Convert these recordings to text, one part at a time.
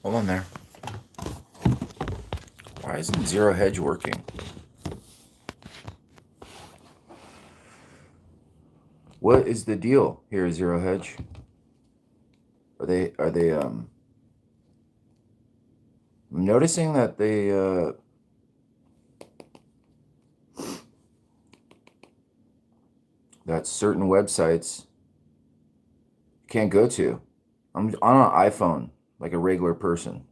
Hold on there. Why isn't Zero Hedge working? What is the deal here, Zero Hedge? I'm noticing that that certain websites you can't go to. I'm on an iPhone, like a regular person.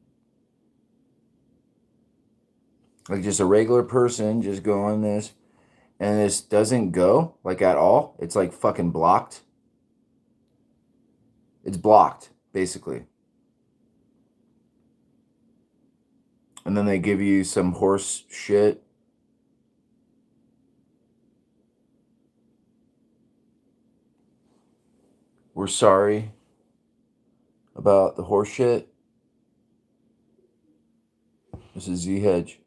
Like just a regular person, just go on this, and this doesn't go, like at all. It's like fucking blocked. It's blocked, basically. And then they give you some horse shit. We're sorry about the horse shit. This is Z-Hedge.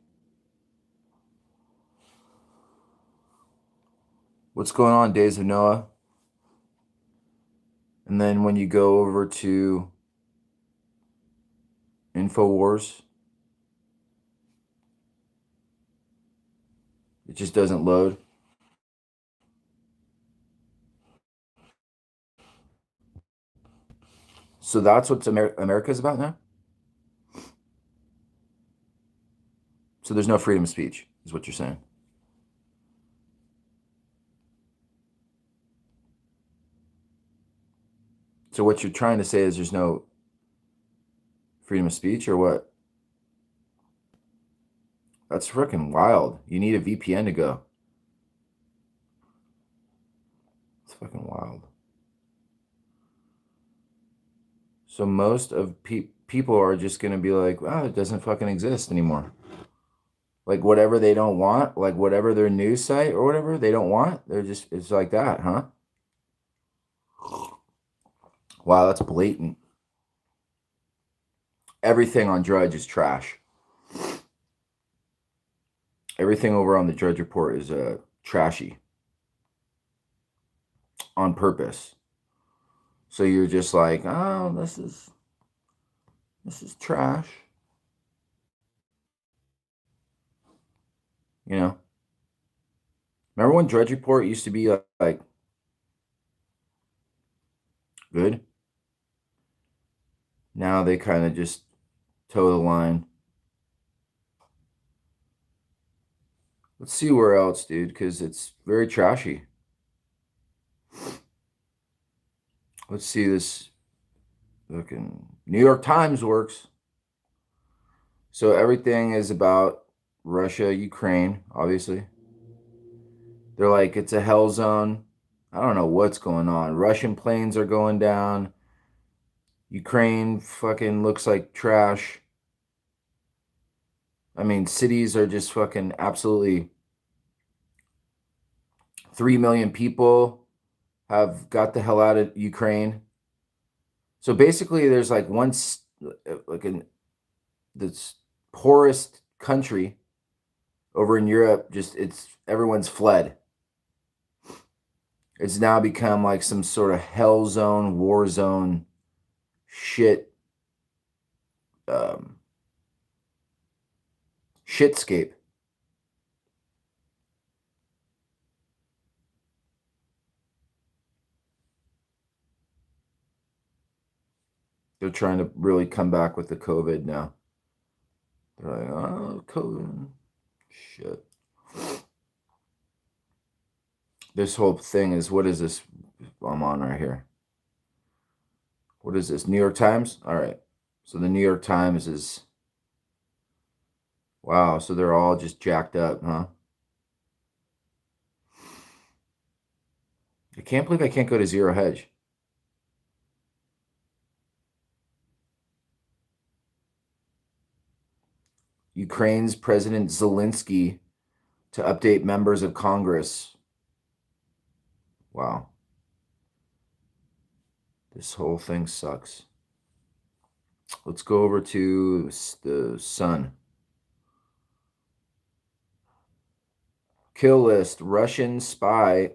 What's going on, Days of Noah? And then when you go over to InfoWars, it just doesn't load. So that's what America's about now? So there's no freedom of speech, is what you're saying. So what you're trying to say is there's no freedom of speech, or what? That's freaking wild. You need a VPN to go. It's fucking wild. So most of people are just going to be like, wow, it doesn't fucking exist anymore. Like whatever they don't want, like whatever their news site or whatever they don't want, it's like that, huh? Wow, that's blatant. Everything on Drudge is trash. Everything over on the Drudge Report is trashy on purpose. So you're just like, oh, this is trash. You know? Remember when Drudge Report used to be like good? Now they kind of just toe the line. Let's see where else, dude, because it's very trashy. Let's see this. Looking, New York Times works. So everything is about Russia, Ukraine, obviously. They're like, it's a hell zone. I don't know what's going on. Russian planes are going down. Ukraine fucking looks like trash. I mean, cities are just fucking absolutely 3 million people have got the hell out of Ukraine. So basically, there's like like in this poorest country over in Europe, just everyone's fled. It's now become like some sort of hell zone, war zone shit, shitscape. They're trying to really come back with the COVID now. They're like, oh, COVID. Shit. This whole thing is, what is this I'm on right here? What is this? New York Times? All right. So the New York Times is, wow. So they're all just jacked up, huh? I can't believe I can't go to Zero Hedge. Ukraine's President Zelensky to update members of Congress. Wow. This whole thing sucks. Let's go over to the Sun. Kill list. Russian spy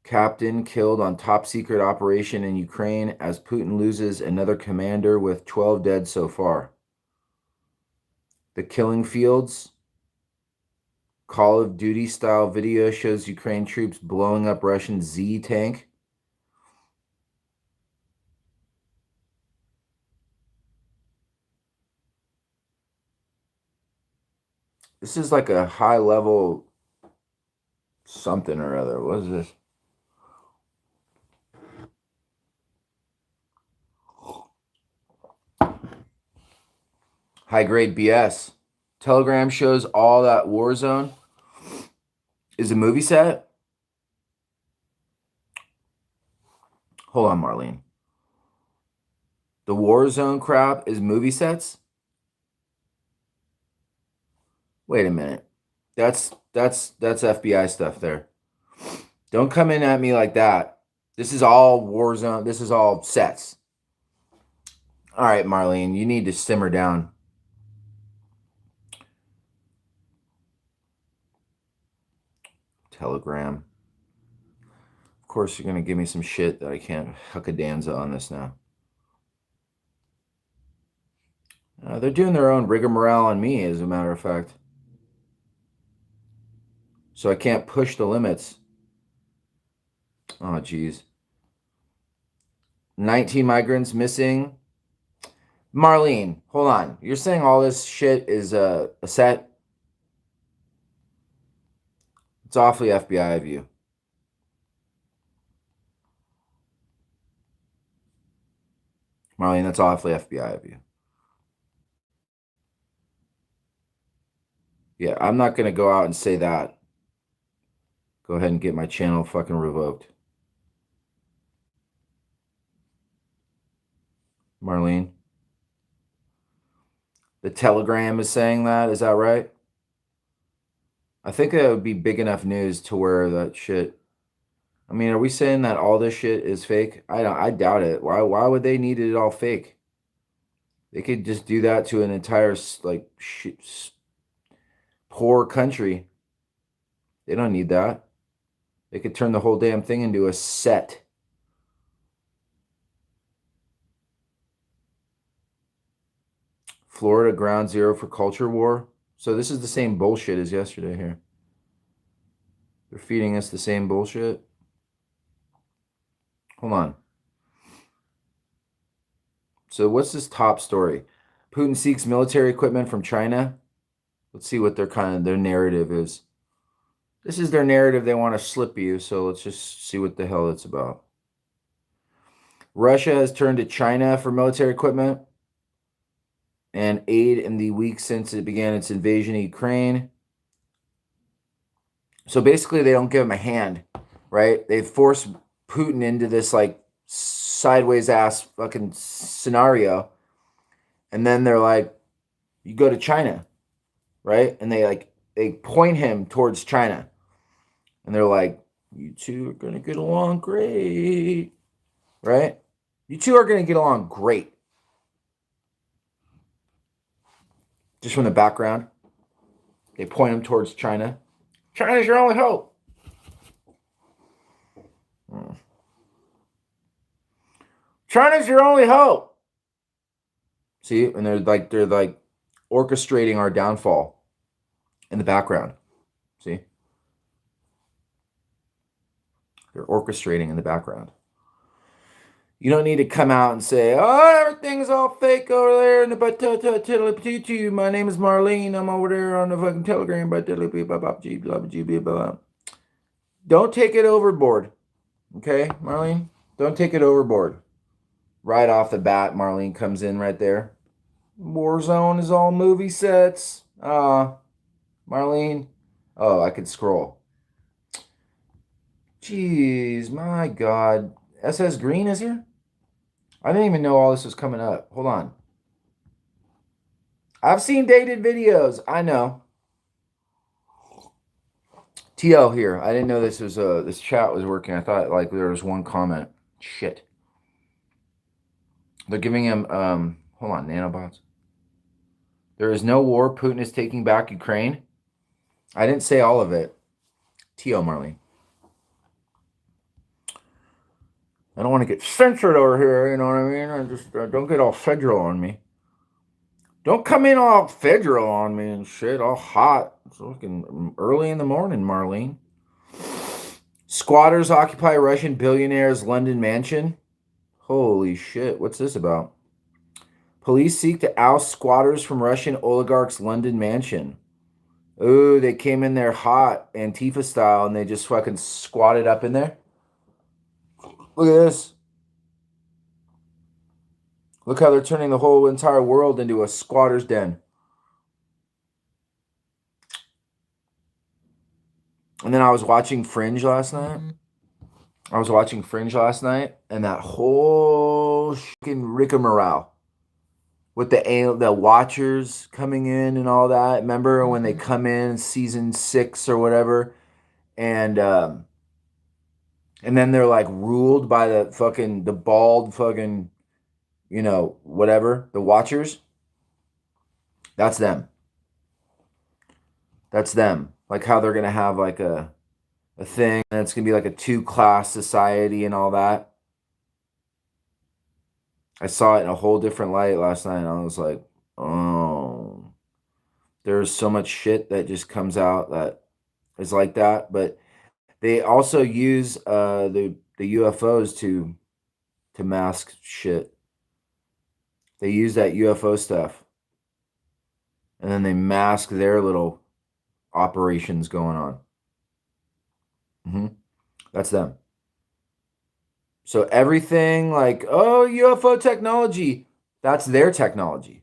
Captain killed on top secret operation in Ukraine as Putin loses another commander with 12 dead so far. The killing fields. Call of Duty style video shows Ukraine troops blowing up Russian Z tank. This is like a high level something or other. What is this? High grade BS. Telegram shows all that war zone is a movie set. Hold on, Marlene. The war zone crap is movie sets? Wait a minute. That's FBI stuff there. Don't come in at me like that. This is all war zone. This is all sets. All right, Marlene, you need to simmer down. Telegram. Of course, you're going to give me some shit that I can't huckadanza on this now. They're doing their own rigmarole on me, as a matter of fact. So I can't push the limits. Oh, geez. 19 migrants missing. Marlene, hold on. You're saying all this shit is a set? It's awfully FBI of you. Marlene, that's awfully FBI of you. Yeah, I'm not going to go out and say that. Go ahead and get my channel fucking revoked. Marlene. The Telegram is saying that. Is that right? I think that would be big enough news to where that shit. I mean, are we saying that all this shit is fake? I doubt it. Why would they need it all fake? They could just do that to an entire like poor country. They don't need that. They could turn the whole damn thing into a set. Florida ground zero for culture war. So this is the same bullshit as yesterday here. They're feeding us the same bullshit. Hold on. So what's this top story? Putin seeks military equipment from China. Let's see what their narrative is. This is their narrative. They want to slip you. So let's just see what the hell it's about. Russia has turned to China for military equipment and aid in the weeks since it began its invasion of Ukraine. So basically, they don't give him a hand, right? They force Putin into this like sideways ass fucking scenario. And then they're like, you go to China, right? And they point him towards China. And they're like, you two are going to get along great, right? You two are going to get along great. Just from the background, they point him towards China. China's your only hope. China's your only hope. See, and they're like orchestrating our downfall in the background. See? They're orchestrating in the background. You don't need to come out and say, oh, everything's all fake over there in the but my name is Marlene. I'm over there on the fucking Telegram. Don't take it overboard. Okay, Marlene? Don't take it overboard. Right off the bat, Marlene comes in right there. Warzone is all movie sets. Marlene. Oh, I could scroll. Jeez, my God. SS Green is here? I didn't even know all this was coming up. Hold on. I've seen dated videos. I know. TL here. I didn't know this was this chat was working. I thought like there was one comment. Shit. They're giving him hold on, nanobots. There is no war. Putin is taking back Ukraine. I didn't say all of it. TL Marlene. I don't want to get censored over here, you know what I mean? I just don't get all federal on me. Don't come in all federal on me and shit, all hot. It's fucking early in the morning, Marlene. Squatters occupy Russian billionaire's London mansion. Holy shit, what's this about? Police seek to oust squatters from Russian oligarch's London mansion. Ooh, they came in there hot, Antifa style, and they just fucking squatted up in there. Look at this. Look how they're turning the whole entire world into a squatter's den. And then I was watching Fringe last night. And that whole fucking rigmarole with the Watchers coming in and all that. Remember when they come in season 6 or whatever, and then they're like ruled by the bald fucking, whatever, the Watchers. That's them. Like how they're gonna have like a thing, and it's gonna be like a 2-class society and all that. I saw it in a whole different light last night, and I was like, oh, there's so much shit that just comes out that is like that. But they also use the UFOs to mask shit. They use that UFO stuff, and then they mask their little operations going on. That's them. So everything like, oh, UFO technology, that's their technology.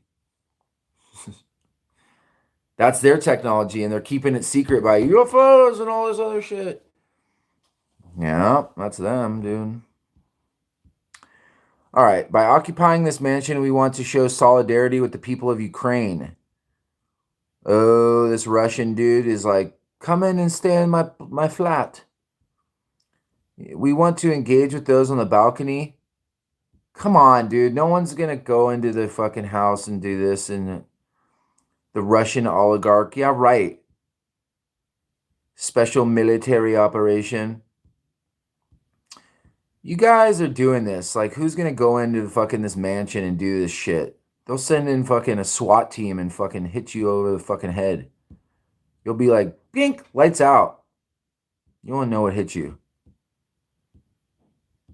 That's their technology, and they're keeping it secret by UFOs and all this other shit. Yeah, that's them, dude. All right, by occupying this mansion, we want to show solidarity with the people of Ukraine. Oh, this Russian dude is like, come in and stay in my flat. We want to engage with those on the balcony. Come on, dude. No one's going to go into the fucking house and do this. And the Russian oligarch. Yeah, right. Special military operation. You guys are doing this. Like, who's going to go into fucking this mansion and do this shit? They'll send in fucking a SWAT team and fucking hit you over the fucking head. You'll be like, bink, lights out. You won't know what hit you.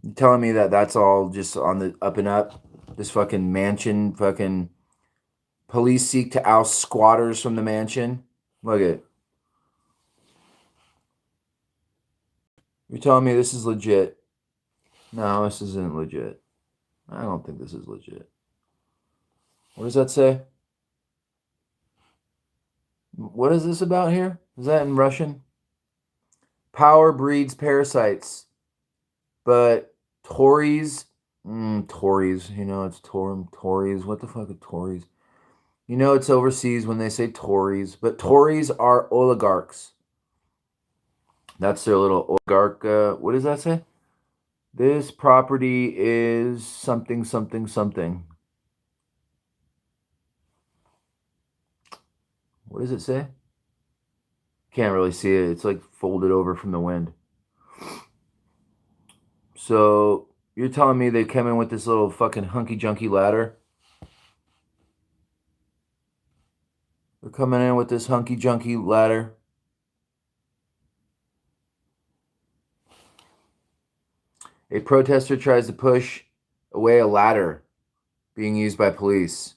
You telling me that that's all just on the up and up? This fucking mansion, fucking police seek to oust squatters from the mansion. Look at it. You're telling me this is legit? No, this isn't legit. I don't think this is legit. What does that say? What is this about here? Is that in Russian? Power breeds parasites. But Tories, Tories, it's Tories. What the fuck are Tories? It's overseas when they say Tories, but Tories are oligarchs. That's their little oligarch. What does that say? This property is something, something, something. What does it say? Can't really see it. It's like folded over from the wind. So you're telling me they came in with this little fucking hunky-junky ladder? They're coming in with this hunky-junky ladder. A protester tries to push away a ladder being used by police.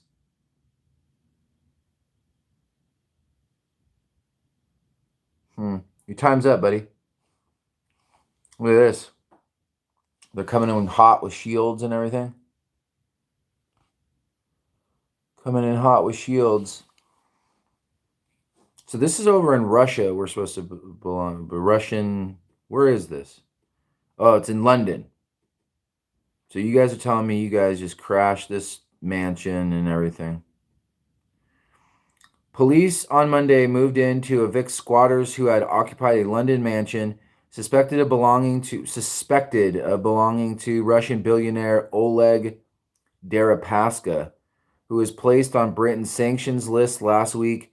Your time's up, buddy. Look at this. They're coming in hot with shields and everything. Coming in hot with shields. So this is over in Russia. We're supposed to belong. But Russian, where is this? Oh, it's in London. So you guys are telling me you guys just crashed this mansion and everything. Police on Monday moved in to evict squatters who had occupied a London mansion suspected of belonging to Russian billionaire Oleg Deripaska, who was placed on Britain's sanctions list last week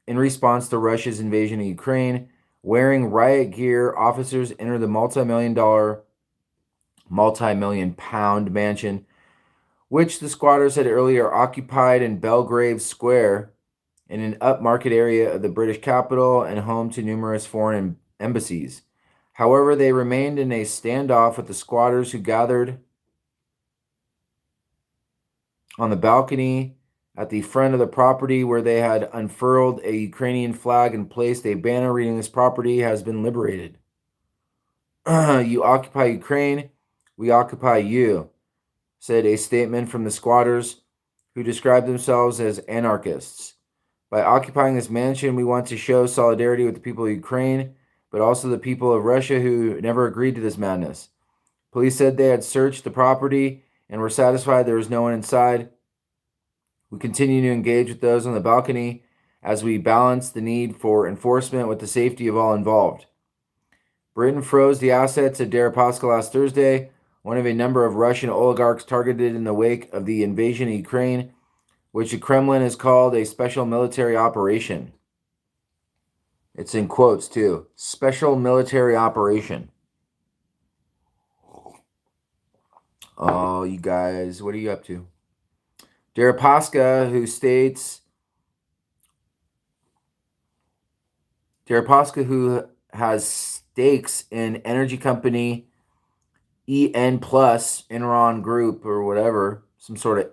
in response to Russia's invasion of Ukraine. Wearing riot gear, officers entered the multi-million-dollar multi-million pound mansion, which the squatters had earlier occupied in Belgrave Square, in an upmarket area of the British capital and home to numerous foreign embassies. However, they remained in a standoff with the squatters, who gathered on the balcony at the front of the property, where they had unfurled a Ukrainian flag and placed a banner reading, "This property has been liberated." "You occupy Ukraine, we occupy you," said a statement from the squatters, who described themselves as anarchists. "By occupying this mansion, we want to show solidarity with the people of Ukraine, but also the people of Russia, who never agreed to this madness." Police said they had searched the property and were satisfied there was no one inside. "We continue to engage with those on the balcony as we balance the need for enforcement with the safety of all involved." Britain froze the assets of Deripaska last Thursday, one of a number of Russian oligarchs targeted in the wake of the invasion of Ukraine, which the Kremlin has called a special military operation. It's in quotes, too. Special military operation. Oh, you guys, what are you up to? Deripaska, who has stakes in energy company EN Plus, Enron Group, or whatever, some sort of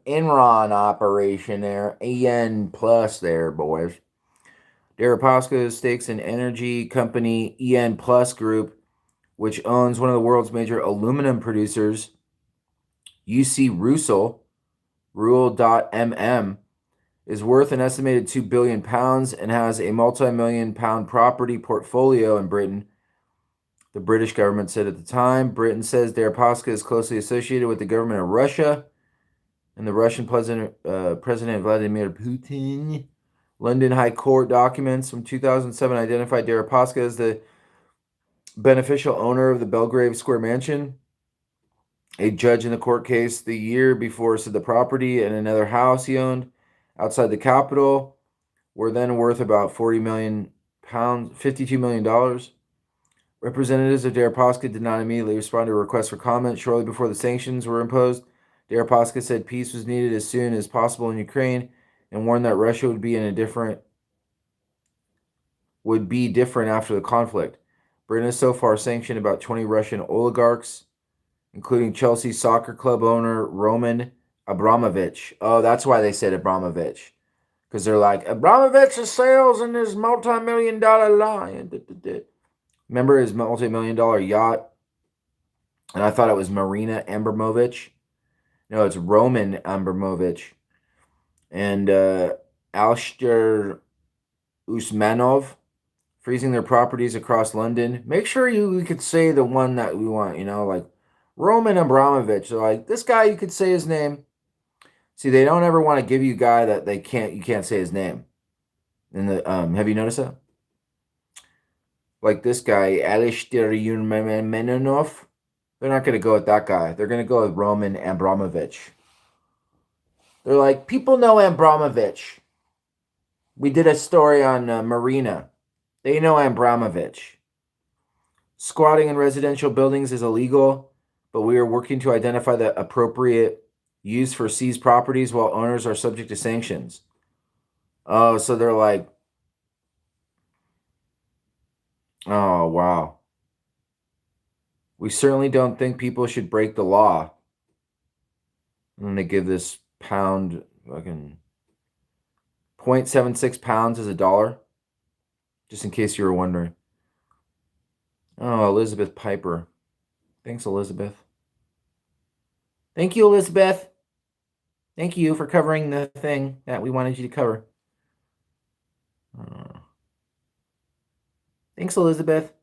Enron operation there, EN Plus there, boys. Deripaska stakes in energy company EN Plus Group, which owns one of the world's major aluminum producers, UC Rusal, Rural.mm, is worth an estimated £2 billion and has a multi-million pound property portfolio in Britain, the British government said at the time. Britain says Deripaska is closely associated with the government of Russia and the Russian President Vladimir Putin. London High Court documents from 2007 identified Deripaska as the beneficial owner of the Belgrave Square mansion. A judge in the court case the year before said the property and another house he owned outside the capital were then worth about £52 million. Representatives of Deripaska did not immediately respond to a request for comment shortly before the sanctions were imposed. Deripaska said peace was needed as soon as possible in Ukraine and warned that Russia would be different after the conflict. Britain has so far sanctioned about 20 Russian oligarchs, including Chelsea soccer club owner Roman Abramovich. Oh, that's why they said Abramovich. Because they're like, Abramovich's sails in his multi-million-dollar line. Remember his multi-million-dollar yacht? And I thought it was Marina Abramovich. No, it's Roman Abramovich. And Alster Usmanov, freezing their properties across London. Make sure we could say the one that we want, like Roman Abramovich. So like this guy, you could say his name. See, they don't ever want to give you a guy that you can't say his name. And have you noticed that? Like this guy, Alistair Menonov. They're not going to go with that guy. They're going to go with Roman Abramovich. They're like, people know Abramovich. We did a story on Marina. They know Abramovich. Squatting in residential buildings is illegal, but we are working to identify the appropriate use for seized properties while owners are subject to sanctions. Oh, so they're like, oh, wow. We certainly don't think people should break the law. And then they give this pound, fucking 0.76 pounds is $1. Just in case you were wondering. Oh, Elizabeth Piper. Thanks, Elizabeth. Thank you, Elizabeth. Thank you for covering the thing that we wanted you to cover. Thanks, Elizabeth.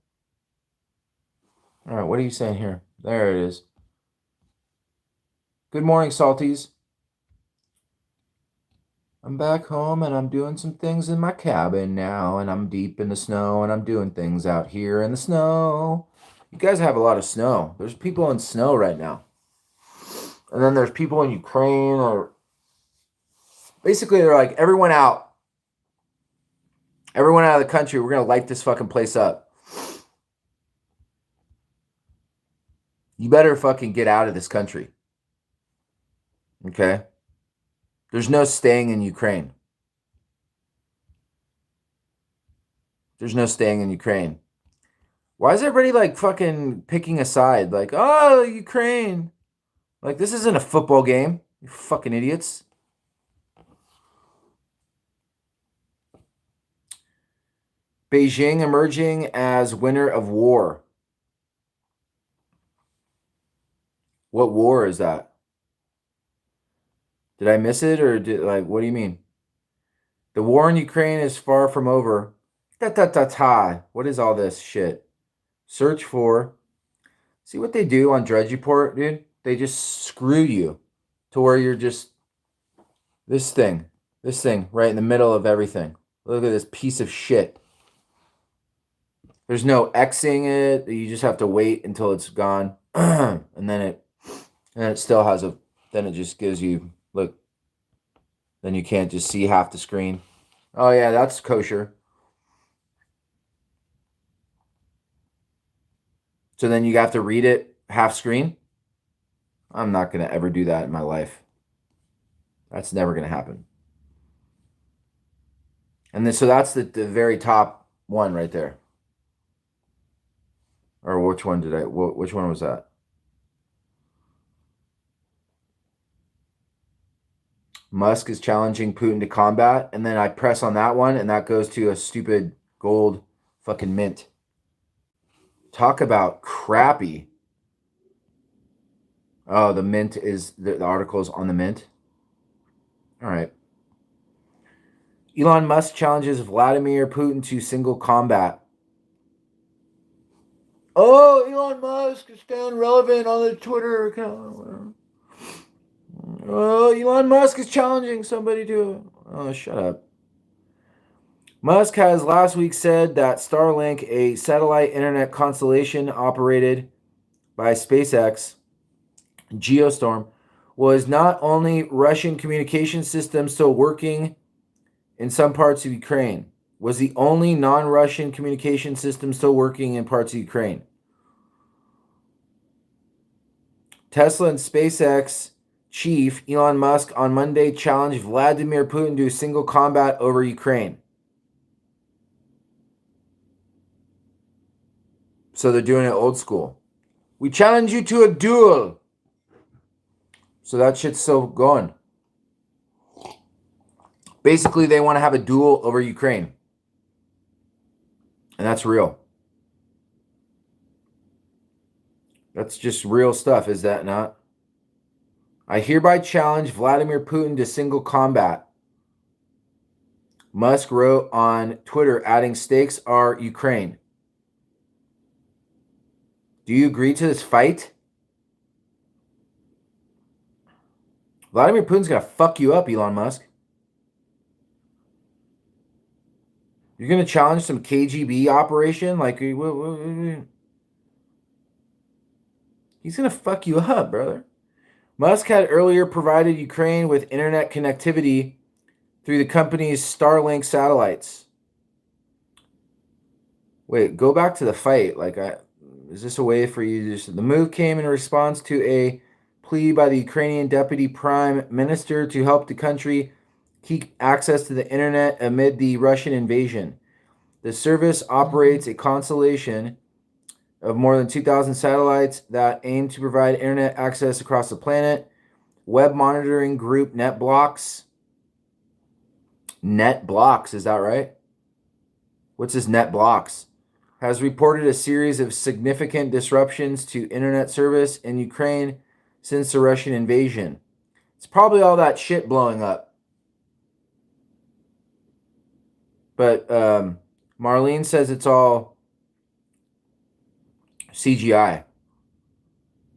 All right, what are you saying here? There it is. Good morning, Salties. I'm back home and I'm doing some things in my cabin now, and I'm deep in the snow and I'm doing things out here in the snow. You guys have a lot of snow. There's people in snow right now. And then there's people in Ukraine, or basically they're like, everyone out. Everyone out of the country, we're going to light this fucking place up. you better fucking get out of this country. Okay? There's no staying in Ukraine. There's no staying in Ukraine. Why is everybody like fucking picking a side? Like, oh, Ukraine. Like, this isn't a football game. You fucking idiots. Beijing emerging as winner of war. What war is that? Did I miss it, or what do you mean? The war in Ukraine is far from over. What is all this shit? Search for. See what they do on Drudge Report, dude? They just screw you to where you're just this thing right in the middle of everything. Look at this piece of shit. There's no Xing it. You just have to wait until it's gone. and then it still has then it just gives you, look. Then you can't just see half the screen. Oh yeah, that's kosher. So then you have to read it half screen? I'm not going to ever do that in my life. That's never going to happen. And then, so that's the very top one right there. Or which one which one was that? Musk is challenging Putin to combat. And then I press on that one and that goes to a stupid gold fucking mint. Talk about crappy. Oh, the mint is, the article is on the mint. All right. Elon Musk challenges Vladimir Putin to single combat. Oh, Elon Musk is staying relevant on the Twitter account. Oh, Elon Musk is challenging somebody to. Oh, shut up. Musk has last week said that Starlink, a satellite internet constellation operated by SpaceX, Geostorm, was not only Russian communication system still working in some parts of Ukraine, was the only non-Russian communication system still working in parts of Ukraine. Tesla and SpaceX chief Elon Musk on Monday challenged Vladimir Putin to single combat over Ukraine. So they're doing it old school. We challenge you to a duel. So that shit's still going. Basically, they want to have a duel over Ukraine. And that's real. That's just real stuff, is that not? I hereby challenge Vladimir Putin to single combat. Musk wrote on Twitter, adding stakes are Ukraine. Do you agree to this fight? Vladimir Putin's going to fuck you up, Elon Musk. You're going to challenge some KGB operation? Like, he's going to fuck you up, brother. Musk had earlier provided Ukraine with internet connectivity through the company's Starlink satellites. Wait, go back to the fight. Is this a way for you to just... The move came in response to a plea by the Ukrainian deputy prime minister to help the country keep access to the internet amid the Russian invasion. The service operates a constellation of more than 2,000 satellites that aim to provide internet access across the planet. Web monitoring group NetBlocks. NetBlocks, is that right? What's this NetBlocks? Has reported a series of significant disruptions to internet service in Ukraine since the Russian invasion. It's probably all that shit blowing up. But Marlene says it's all CGI.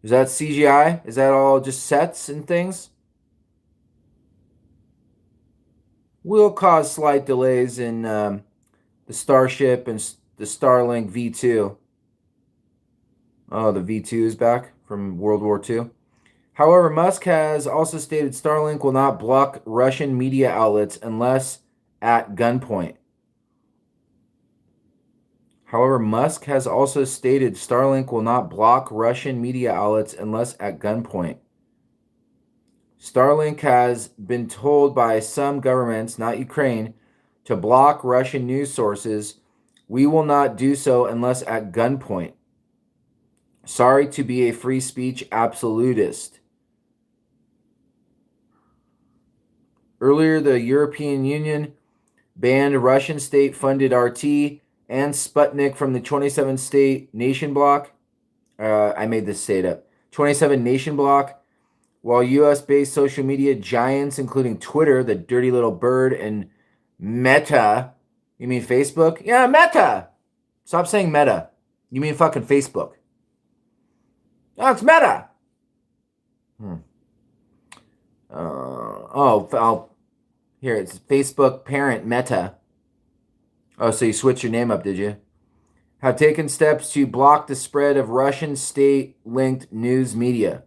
Is that CGI? Is that all just sets and things? Will cause slight delays in the Starship and the Starlink V2. Oh, the V2 is back from World War II. However, Musk has also stated Starlink will not block Russian media outlets unless at gunpoint. However, Musk has also stated Starlink will not block Russian media outlets unless at gunpoint. Starlink has been told by some governments, not Ukraine, to block Russian news sources. We will not do so unless at gunpoint. Sorry to be a free speech absolutist. Earlier, the European Union banned Russian state-funded RT and Sputnik from the 27-state nation bloc. I made this state up. 27 nation bloc, while U.S.-based social media giants, including Twitter, the dirty little bird, and Meta. You mean Facebook? Yeah, Meta. Stop saying Meta. You mean fucking Facebook. Oh, it's Meta. Here, it's Facebook parent Meta. Oh, so you switched your name up, did you? Have taken steps to block the spread of Russian state-linked news media.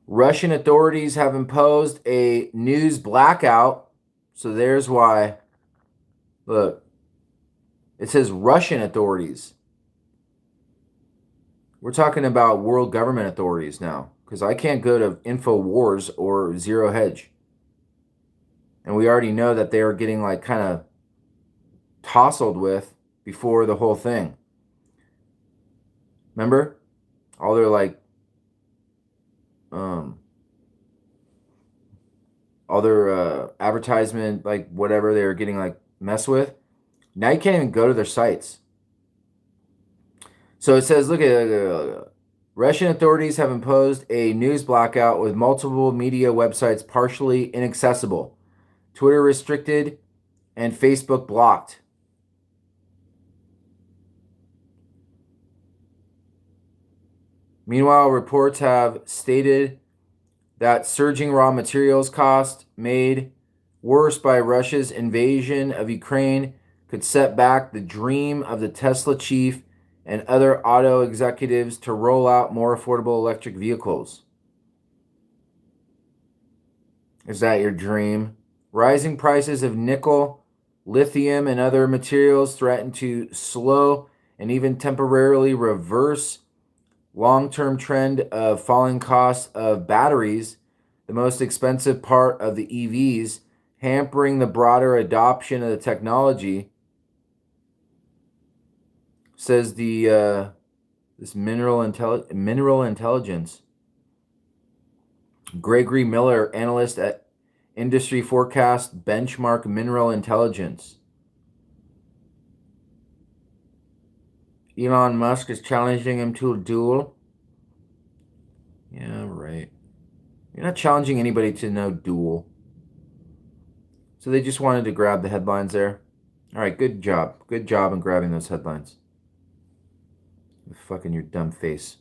Russian authorities have imposed a news blackout. So there's why. Look, it says Russian authorities. We're talking about world government authorities now, because I can't go to InfoWars or Zero Hedge. And we already know that they are getting like kind of tousled with before the whole thing. Remember? All their like all their advertisement, like whatever they were getting like messed with. Now you can't even go to their sites. So it says, look at Russian authorities have imposed a news blackout with multiple media websites partially inaccessible, Twitter restricted, and Facebook blocked. Meanwhile, reports have stated that surging raw materials costs made worse by Russia's invasion of Ukraine could set back the dream of the Tesla chief and other auto executives to roll out more affordable electric vehicles. Is that your dream? Rising prices of nickel, lithium, and other materials threaten to slow and even temporarily reverse long-term trend of falling costs of batteries, the most expensive part of the EVs, hampering the broader adoption of the technology, says the this mineral intelligence. Gregory Miller, analyst at Industry Forecast Benchmark Mineral Intelligence. Elon Musk is challenging him to a duel. Yeah, right. You're not challenging anybody to no duel. So they just wanted to grab the headlines there. All right, good job. Good job in grabbing those headlines. Fucking your dumb face.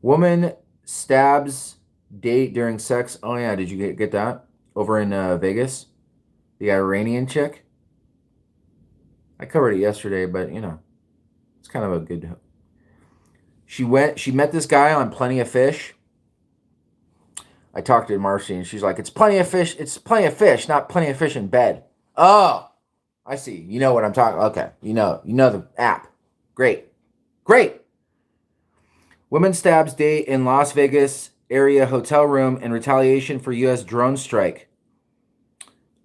Woman stabs date during sex. Oh yeah, did you get that? Over in Vegas? The Iranian chick? I covered it yesterday, but you know, it's kind of a good... She met this guy on Plenty of Fish. I talked to Marcy and she's like, it's plenty of fish, not plenty of fish in bed. Oh, I see. You know what I'm talking. Okay. You know the app. Great. Woman stabs date in Las Vegas area hotel room in retaliation for U.S. drone strike.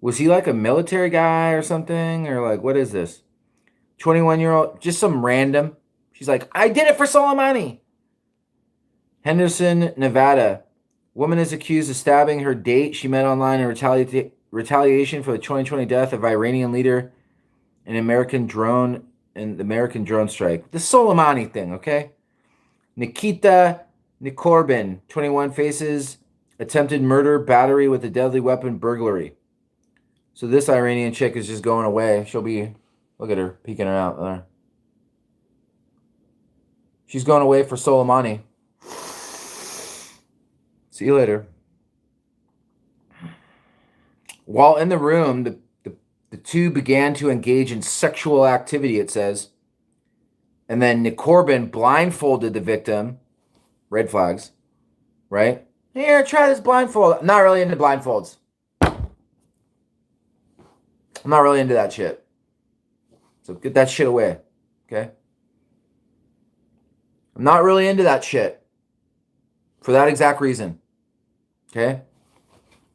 Was he like a military guy or something? Or like, what is this? 21-year-old, just some random. She's like, I did it for Soleimani. Henderson, Nevada. Woman is accused of stabbing her date she met online in retaliation for the 2020 death of Iranian leader and the American drone strike. The Soleimani thing, okay? Nikita Nikorbin, 21, faces attempted murder, battery with a deadly weapon, burglary. So this Iranian chick is just going away. She'll be, look at her, peeking her out there. She's going away for Soleimani. See you later. While in the room, the two began to engage in sexual activity, it says. And then Nikorbin blindfolded the victim. Red flags, right? Here, try this blindfold. I'm not really into blindfolds. I'm not really into that shit. So get that shit away. Okay? I'm not really into that shit. For that exact reason. Okay?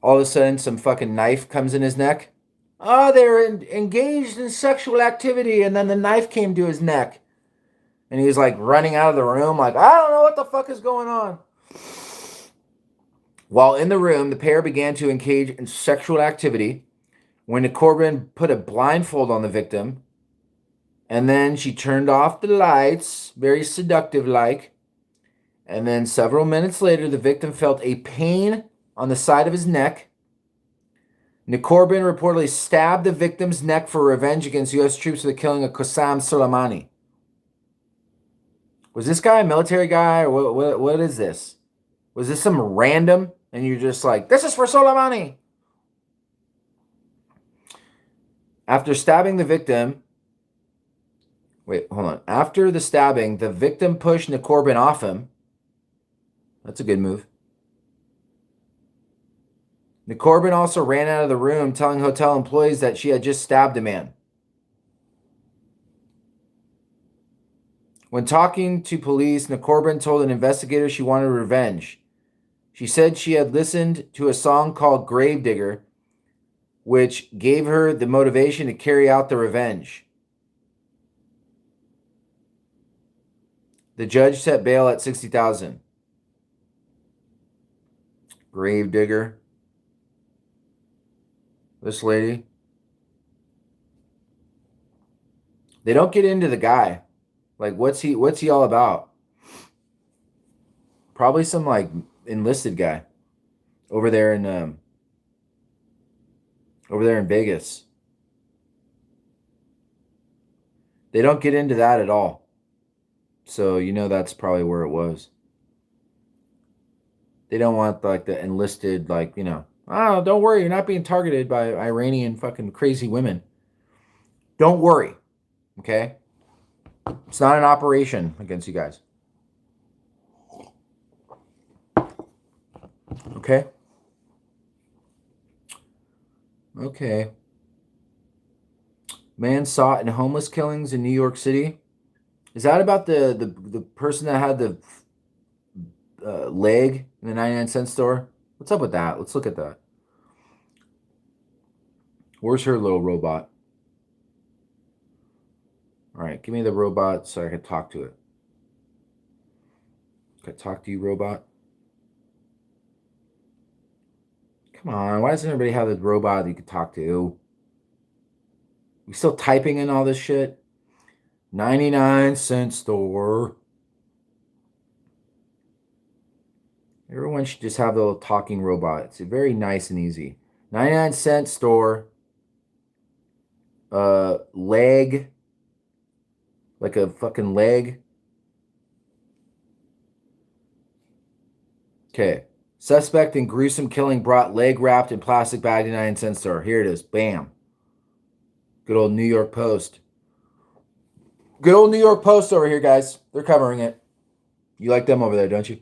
All of a sudden, some fucking knife comes in his neck. Oh, they were engaged in sexual activity, and then the knife came to his neck. And he was like running out of the room, like, I don't know what the fuck is going on. While in the room, the pair began to engage in sexual activity when Corbin put a blindfold on the victim. And then she turned off the lights, very seductive like. And then several minutes later, the victim felt a pain on the side of his neck. Corbin reportedly stabbed the victim's neck for revenge against U.S. troops for the killing of Qasem Soleimani. Was this guy a military guy, or what is this? Was this some random, and you're just like, this is for Soleimani? After stabbing the victim, After the stabbing, the victim pushed Corbin off him. That's a good move. Corbin also ran out of the room, telling hotel employees that she had just stabbed a man. When talking to police, Corbin told an investigator she wanted revenge. She said she had listened to a song called Gravedigger, which gave her the motivation to carry out the revenge. The judge set bail at $60,000. Gravedigger. This lady. They don't get into the guy. Like, what's he all about? Probably some like enlisted guy over there in Vegas. They don't get into that at all. So that's probably where it was. They don't want like the enlisted, like, oh, don't worry, you're not being targeted by Iranian fucking crazy women. Don't worry. Okay? It's not an operation against you guys. Okay? Okay. Man sought in homeless killings in New York City. Is that about the person that had the leg in the 99-cent store? What's up with that? Let's look at that. Where's her little robot? All right, give me the robot so I can talk to it. Can I talk to you, robot? Come on, why doesn't everybody have this robot that you can talk to? You still typing in all this shit? 99-cent store. Everyone should just have the little talking robot. It's very nice and easy. 99-cent store. Leg. Like a fucking leg. Okay. Suspect in gruesome killing brought leg wrapped in plastic bag to 99-cent store. Here it is. Bam. Good old New York Post. Good old New York Post over here, guys. They're covering it. You like them over there, don't you?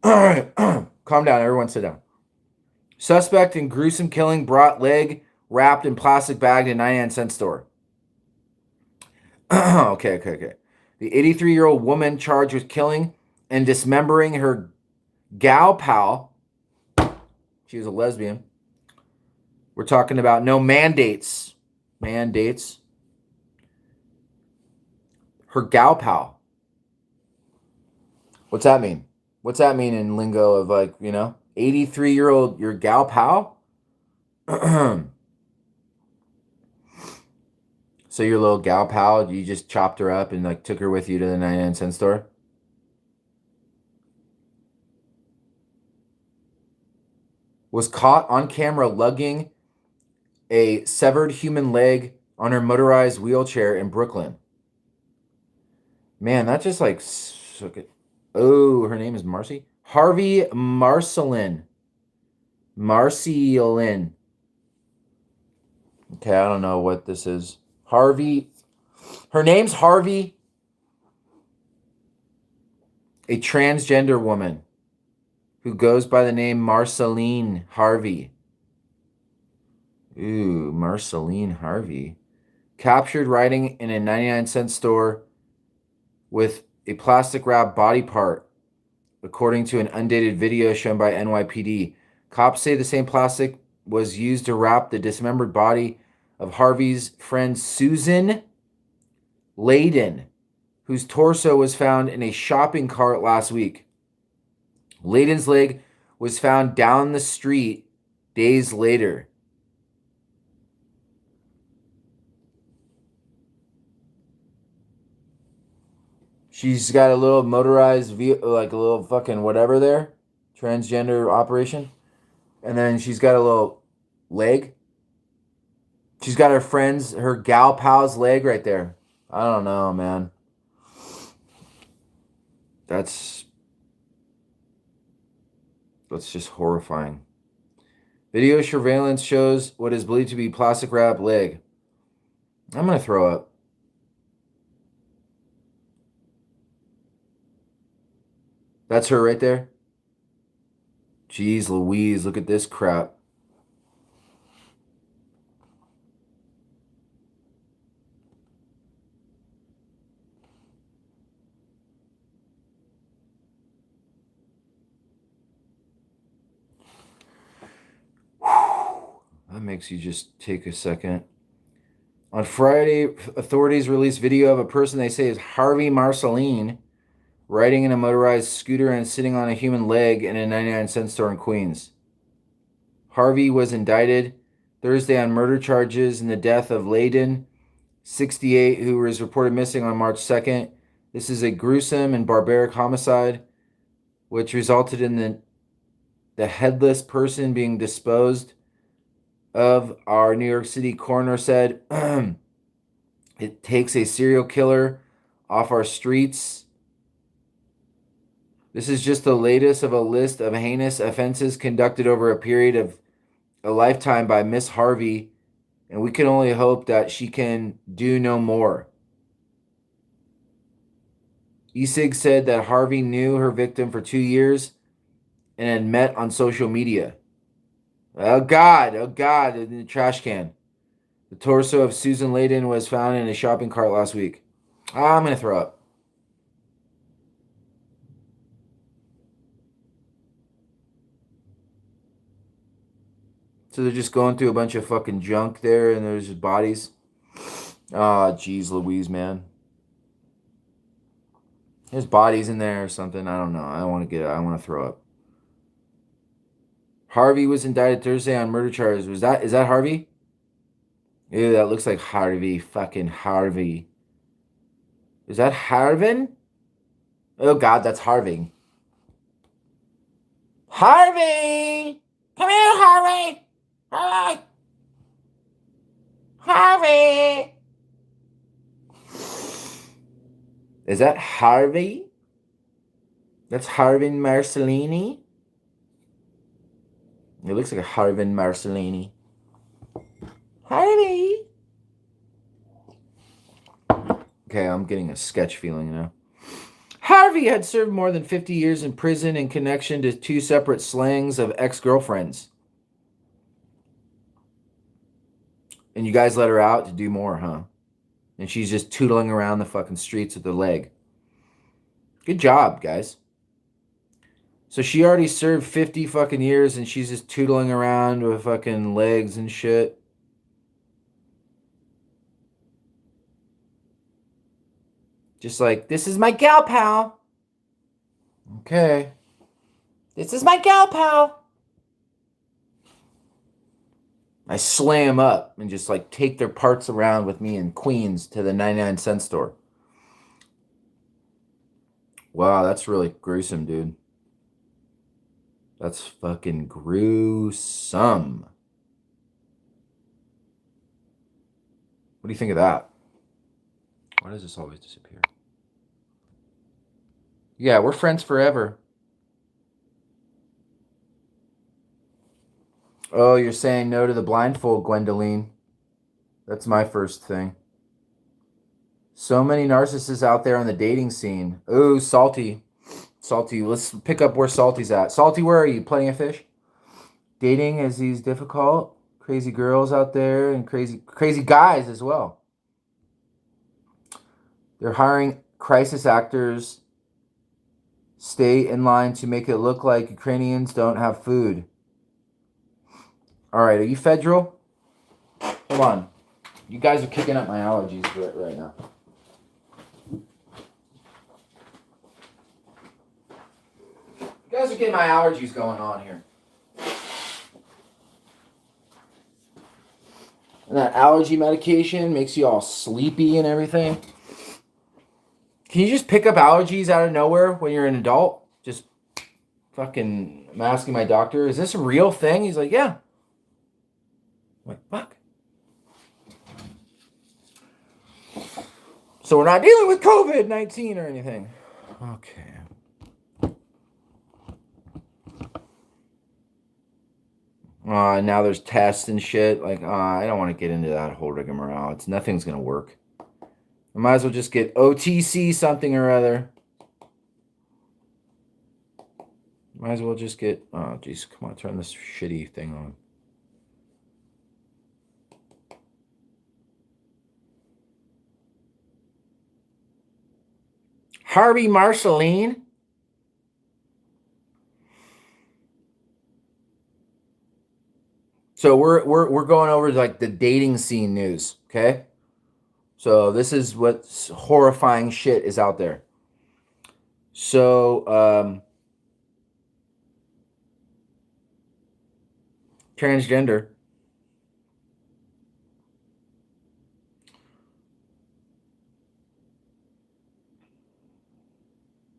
All right. Calm down. Everyone sit down. Suspect in gruesome killing brought leg wrapped in plastic bag to 99-cent store. Okay. The 83-year-old woman charged with killing and dismembering her gal pal. She was a lesbian. We're talking about no mandates. Mandates. Her gal pal. What's that mean? What's that mean in lingo of 83-year-old your gal pal? So your little gal pal, you just chopped her up and took her with you to the 99-cent store? Was caught on camera lugging a severed human leg on her motorized wheelchair in Brooklyn. Man, that just oh, her name is Marcy? Harvey Marcelin. Marcelin. Okay, I don't know what this is. Harvey. Her name's Harvey. A transgender woman who goes by the name Marceline Harvey. Ooh, Marceline Harvey. captured riding in a 99-cent store with a plastic wrap body part, according to an undated video shown by NYPD. Cops say the same plastic was used to wrap the dismembered body of Harvey's friend Susan Layden, whose torso was found in a shopping cart last week. Layden's leg was found down the street days later. She's got a little motorized, like a little fucking whatever there, transgender operation. And then she's got a little leg. She's got her gal pal's leg right there. I don't know, man. That's just horrifying. Video surveillance shows what is believed to be plastic wrap leg. I'm going to throw up. That's her right there. Jeez Louise, look at this crap. That makes you just take a second. On Friday, authorities released video of a person they say is Harvey Marceline riding in a motorized scooter and sitting on a human leg in a 99-cent store in Queens. Harvey was indicted Thursday on murder charges in the death of Layden, 68, who was reported missing on March 2nd. This is a gruesome and barbaric homicide, which resulted in the headless person being disposed of. Our New York City coroner said it takes a serial killer off our streets. This is just the latest of a list of heinous offenses conducted over a period of a lifetime by Miss Harvey, and we can only hope that she can do no more. Isig said that Harvey knew her victim for 2 years and had met on social media. Oh God, in the trash can. The torso of Susan Layden was found in a shopping cart last week. I'm going to throw up. So they're just going through a bunch of fucking junk there, and there's just bodies. Ah, jeez Louise, man. There's bodies in there or something. I don't know. I want to throw up. Harvey was indicted Thursday on murder charges. Is that Harvey? Ew, that looks like Harvey. Fucking Harvey. Is that Harvin? Oh God, that's Harvey. Harvey! Come here, Harvey! Harvey! Harvey! Is that Harvey? That's Harvin Marcellini? It looks like a Harvin Marcellini. Harvey! Okay, I'm getting a sketch feeling now. Harvey had served more than 50 years in prison in connection to 2 separate slayings of ex-girlfriends. And you guys let her out to do more, huh? And she's just tootling around the fucking streets with her leg. Good job, guys. So she already served 50 fucking years and she's just tootling around with fucking legs and shit. Just like, this is my gal pal. Okay. This is my gal pal. I slam up and just like take their parts around with me in Queens to the 99-cent store. Wow, that's really gruesome, dude. That's fucking gruesome. What do you think of that? Why does this always disappear? Yeah, we're friends forever. Oh, you're saying no to the blindfold, Gwendoline. That's my first thing. So many narcissists out there on the dating scene. Ooh, Salty. Salty, let's pick up where Salty's at. Salty, where are you? Plenty of fish? Dating is difficult. Crazy girls out there and crazy guys as well. They're hiring crisis actors. Stay in line to make it look like Ukrainians don't have food. All right, are you federal? Hold on. You guys are kicking up my allergies right now. You guys are getting my allergies going on here. And that allergy medication makes you all sleepy and everything. Can you just pick up allergies out of nowhere when you're an adult? Just fucking, I'm asking my doctor, is this a real thing? He's like, yeah. I'm like, fuck. So we're not dealing with COVID-19 or anything. Okay. Now there's tests and shit. Like, I don't want to get into that whole rigmarole. Nothing's going to work. I might as well just get OTC something or other. Might as well just get, oh, geez, come on, turn this shitty thing on. Harvey Marceline. So we're going over like the dating scene news, okay? So this is what horrifying shit is out there. So transgender.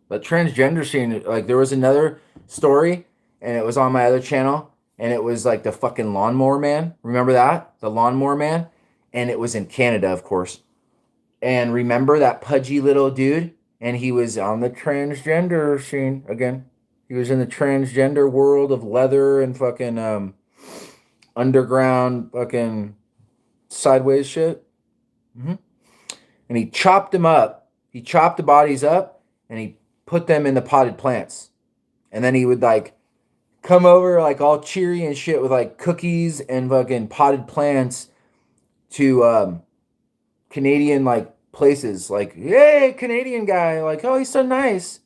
But transgender scene, like there was another story and it was on my other channel and it was like the fucking lawnmower man. Remember that? The lawnmower man? And it was in Canada, of course. And remember that pudgy little dude? And he was on the transgender scene again. He was in the transgender world of leather and fucking underground fucking sideways shit. Mm-hmm. And he chopped them up. He chopped the bodies up and he put them in the potted plants. And then he would like come over like all cheery and shit with like cookies and fucking potted plants to Canadian like places. Like, hey, Canadian guy. Like, oh, he's so nice.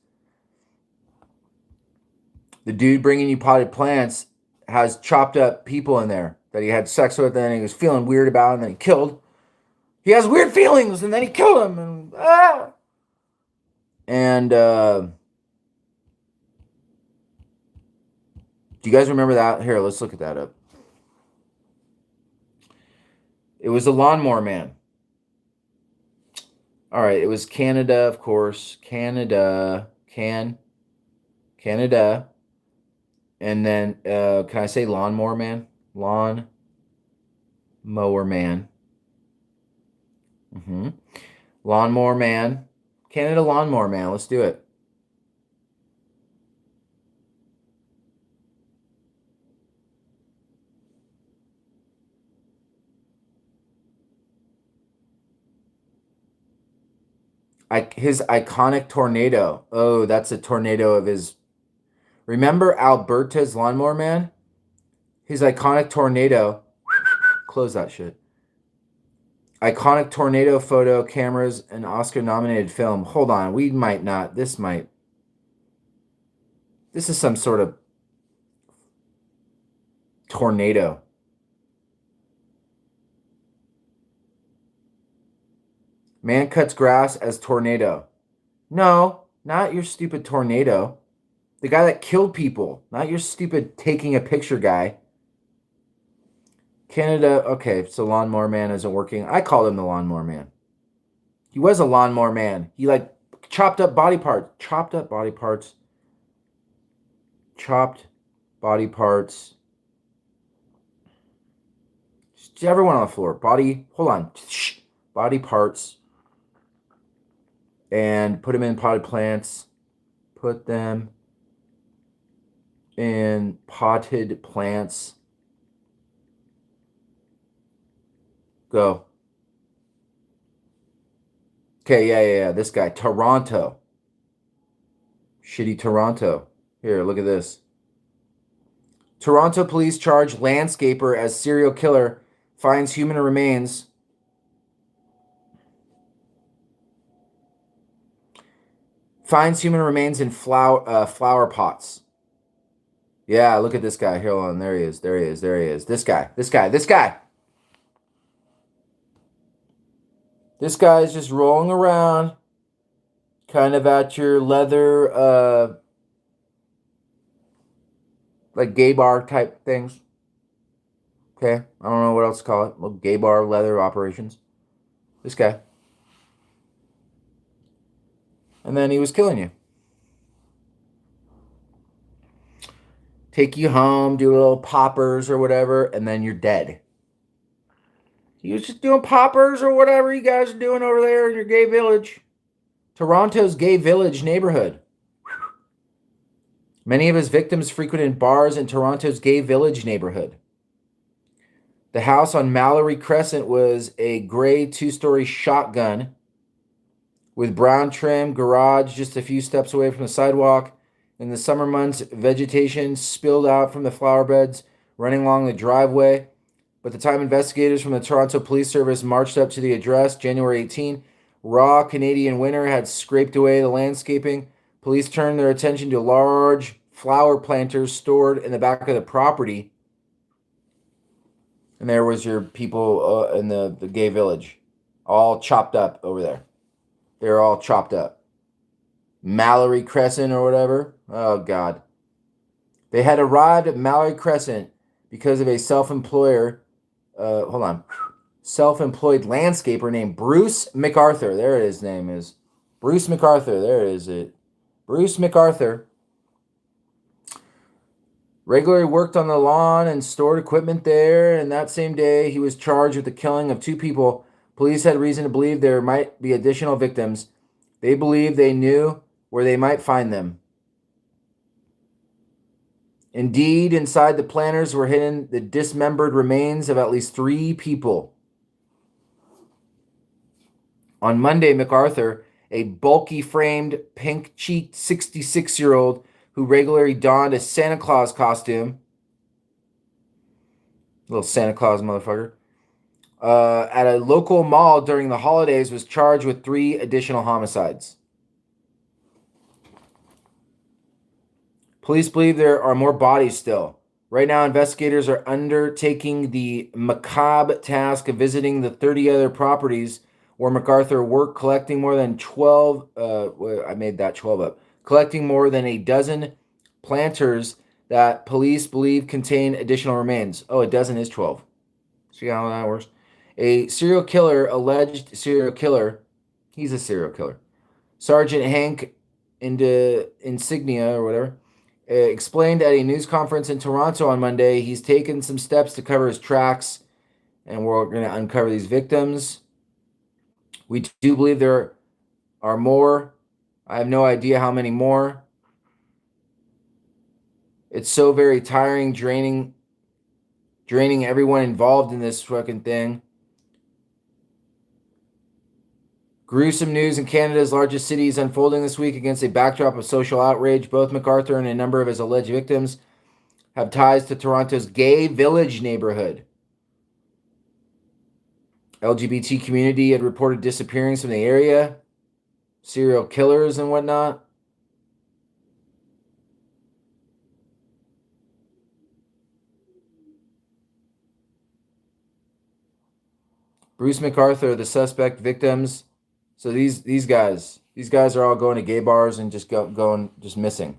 The dude bringing you potted plants has chopped up people in there that he had sex with and he was feeling weird about and then he killed. He has weird feelings and then he killed him. And do you guys remember that? Here, let's look at that up. It was the lawnmower man. All right, it was Canada, of course. Canada. And then, can I say lawnmower man? Lawnmower man. Mm-hmm. Lawnmower man. Canada lawnmower man. Let's do it. His iconic tornado. Oh, that's a tornado of his. Remember Alberta's lawnmower man? His iconic tornado. Close that shit. Iconic tornado photo, cameras, and Oscar-nominated film. Hold on, we might not. This is some sort of tornado. Man cuts grass as tornado. No, not your stupid tornado. The guy that killed people, not your stupid taking a picture guy. Canada, okay, so lawnmower man isn't working. I called him the lawnmower man. He was a lawnmower man. He like chopped up body parts. Chopped body parts. Just everyone on the floor. Hold on. Body parts. And put them in potted plants. Put them in potted plants. Go. Okay, yeah. This guy, Toronto. Shitty Toronto. Here, look at this. Toronto police charge landscaper as serial killer, finds human remains. Finds human remains in flower pots. Yeah, look at this guy. Here, hold on. There he is. There he is. There he is. This guy. This guy. This guy. This guy is just rolling around, kind of at your leather, like gay bar type things. Okay, I don't know what else to call it. Little gay bar leather operations. This guy. And then he was killing you. Take you home, do little poppers or whatever, and then you're dead. He was just doing poppers or whatever you guys are doing over there in your gay village. Toronto's gay village neighborhood. Many of his victims frequented bars in Toronto's gay village neighborhood. The house on Mallory Crescent was a gray two-story shotgun with brown trim, garage just a few steps away from the sidewalk. In the summer months, vegetation spilled out from the flower beds running along the driveway. By the time investigators from the Toronto Police Service marched up to the address, January 18, raw Canadian winter had scraped away the landscaping. Police turned their attention to large flower planters stored in the back of the property. And there was your people in the gay village, all chopped up over there. They were all chopped up. Mallory Crescent or whatever. Oh, God. They had arrived at Mallory Crescent because of a self-employed landscaper named Bruce MacArthur. There his name is. Bruce MacArthur. There it is. Bruce MacArthur regularly worked on the lawn and stored equipment there, and that same day he was charged with the killing of 2 people. Police had reason to believe there might be additional victims. They believed they knew where they might find them. Indeed, inside the planters were hidden the dismembered remains of at least 3 people. On Monday, MacArthur, a bulky-framed, pink-cheeked 66-year-old who regularly donned a Santa Claus costume, little Santa Claus motherfucker, at a local mall during the holidays was charged with 3 additional homicides. Police believe there are more bodies still. Right now, investigators are undertaking the macabre task of visiting the 30 other properties where MacArthur worked, collecting more than 12, I made that 12 up, collecting more than a dozen planters that police believe contain additional remains. Oh, a dozen is 12. See how that works? A alleged serial killer, he's a serial killer. Sergeant Hank Insignia or whatever, explained at a news conference in Toronto on Monday he's taken some steps to cover his tracks, and we're going to uncover these victims. We do believe there are more. I have no idea how many more. It's so very tiring, draining everyone involved in this fucking thing. Gruesome news in Canada's largest cities unfolding this week against a backdrop of social outrage. Both MacArthur and a number of his alleged victims have ties to Toronto's gay village neighborhood. LGBT community had reported disappearings from the area, serial killers and whatnot. Bruce MacArthur, the suspect victims. So these guys are all going to gay bars and just going missing.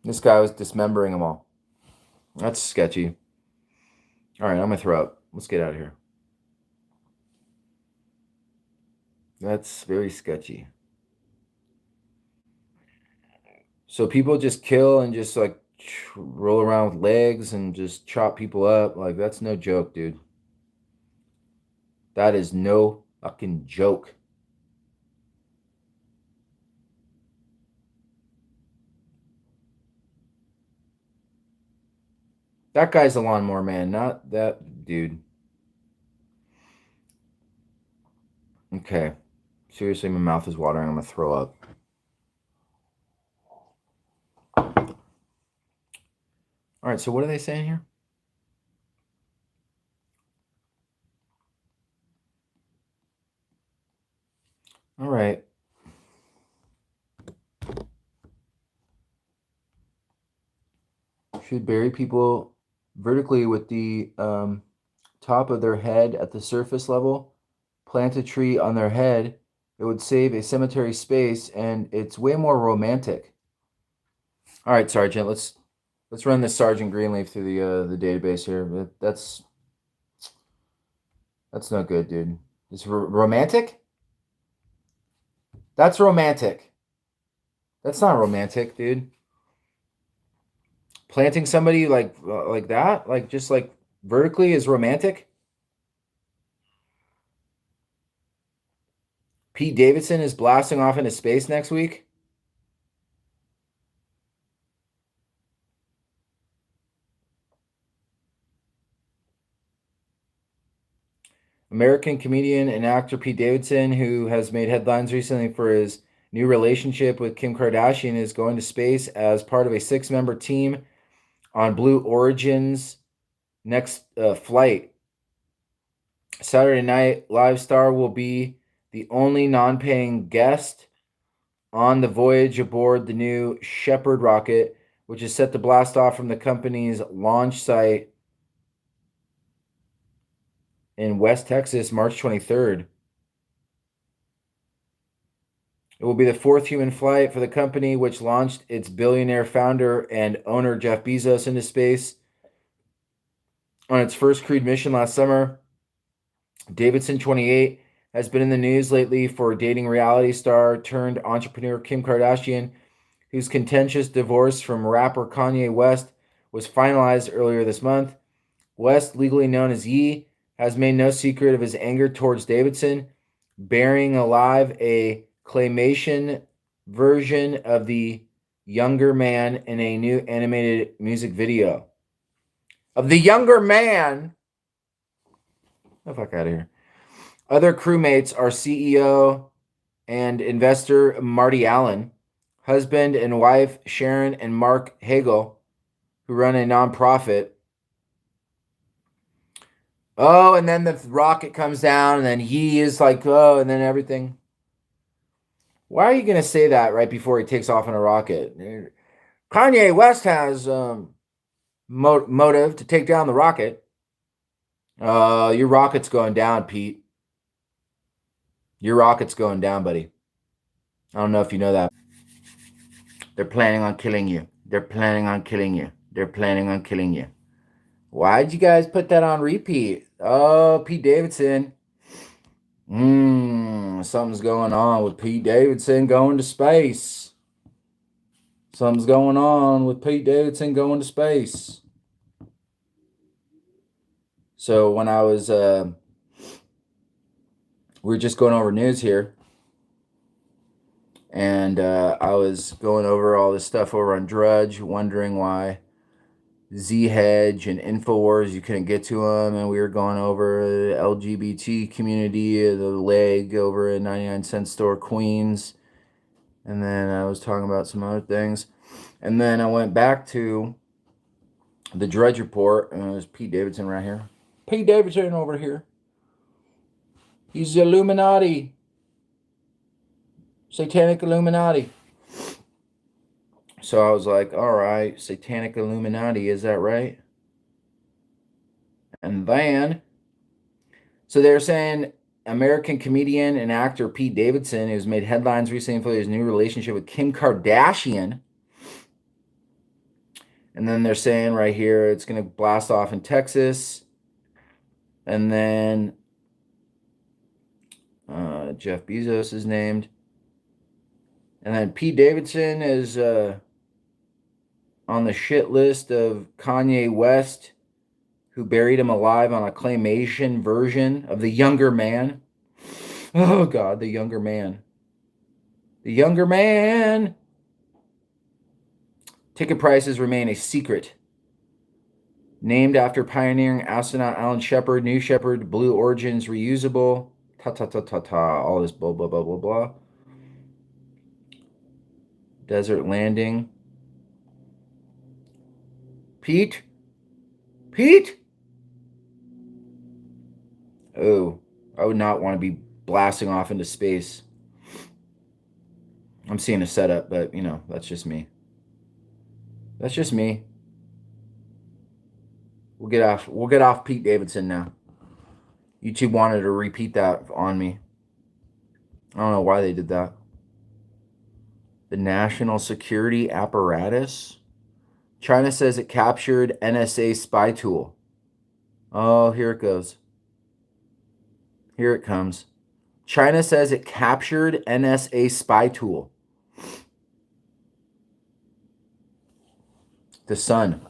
This guy was dismembering them all. That's sketchy. All right, I'm gonna throw up. Let's get out of here. That's very sketchy. So people just kill and just like roll around with legs and just chop people up. Like, that's no joke, dude. That is no fucking joke. That guy's a lawnmower man, not that dude. Okay. Seriously, my mouth is watering. I'm going to throw up. All right, so what are they saying here? All right. Should bury people vertically with the top of their head at the surface level, plant a tree on their head. It would save a cemetery space, and it's way more romantic. All right, Sergeant. Let's run this Sergeant Greenleaf through the database here. That's no good, dude. It's romantic. That's romantic. That's not romantic, dude. Planting somebody like that, like just like vertically, is romantic. Pete Davidson is blasting off into space next week. American comedian and actor Pete Davidson, who has made headlines recently for his new relationship with Kim Kardashian, is going to space as part of a 6-member team on Blue Origin's next flight. Saturday Night Live star will be the only non-paying guest on the voyage aboard the new Shepard rocket, which is set to blast off from the company's launch site in West Texas, March 23rd. It will be the 4th human flight for the company, which launched its billionaire founder and owner Jeff Bezos into space on its first crewed mission last summer. Davidson, 28, has been in the news lately for dating reality star turned entrepreneur Kim Kardashian, whose contentious divorce from rapper Kanye West was finalized earlier this month. West, legally known as Ye, has made no secret of his anger towards Davidson, burying alive a claymation version of the younger man in a new animated music video. Of the younger man? Get the fuck out of here. Other crewmates are CEO and investor Marty Allen, husband and wife Sharon and Mark Hagel, who run a nonprofit. Oh, and then the rocket comes down, and then he is like, oh, and then everything. Why are you going to say that right before he takes off in a rocket? Kanye West has motive to take down the rocket. Your rocket's going down, Pete. Your rocket's going down, buddy. I don't know if you know that. They're planning on killing you. They're planning on killing you. They're planning on killing you. Why'd you guys put that on repeat? Oh, Pete Davidson. Something's going on with Pete Davidson going to space. Something's going on with Pete Davidson going to space. So when I was, we were just going over news here, and I was going over all this stuff over on Drudge, wondering why Zerohedge and Infowars, you couldn't get to them, and we were going over the LGBT community, the leg over at 99-cent store Queens, and then I was talking about some other things, and then I went back to the Drudge Report, and it was Pete Davidson right here. Pete Davidson over here. He's the Illuminati. Satanic Illuminati. So I was like, all right, Satanic Illuminati, is that right? And then, so they're saying American comedian and actor Pete Davidson, who's made headlines recently for his new relationship with Kim Kardashian. And then they're saying right here it's going to blast off in Texas. And then Jeff Bezos is named. And then Pete Davidson is on the shit list of Kanye West, who buried him alive on a claymation version of the younger man. Oh, God, the younger man. The younger man. Ticket prices remain a secret. Named after pioneering astronaut Alan Shepard, New Shepard, Blue Origin's reusable, all this blah, blah, blah, blah, blah. Desert landing. Pete? Pete? Oh, I would not want to be blasting off into space. I'm seeing a setup, but that's just me. That's just me. We'll get off. We'll get off Pete Davidson now. YouTube wanted to repeat that on me. I don't know why they did that. The national security apparatus. China says it captured NSA spy tool. Oh, here it goes. Here it comes. China says it captured NSA spy tool. The Sun.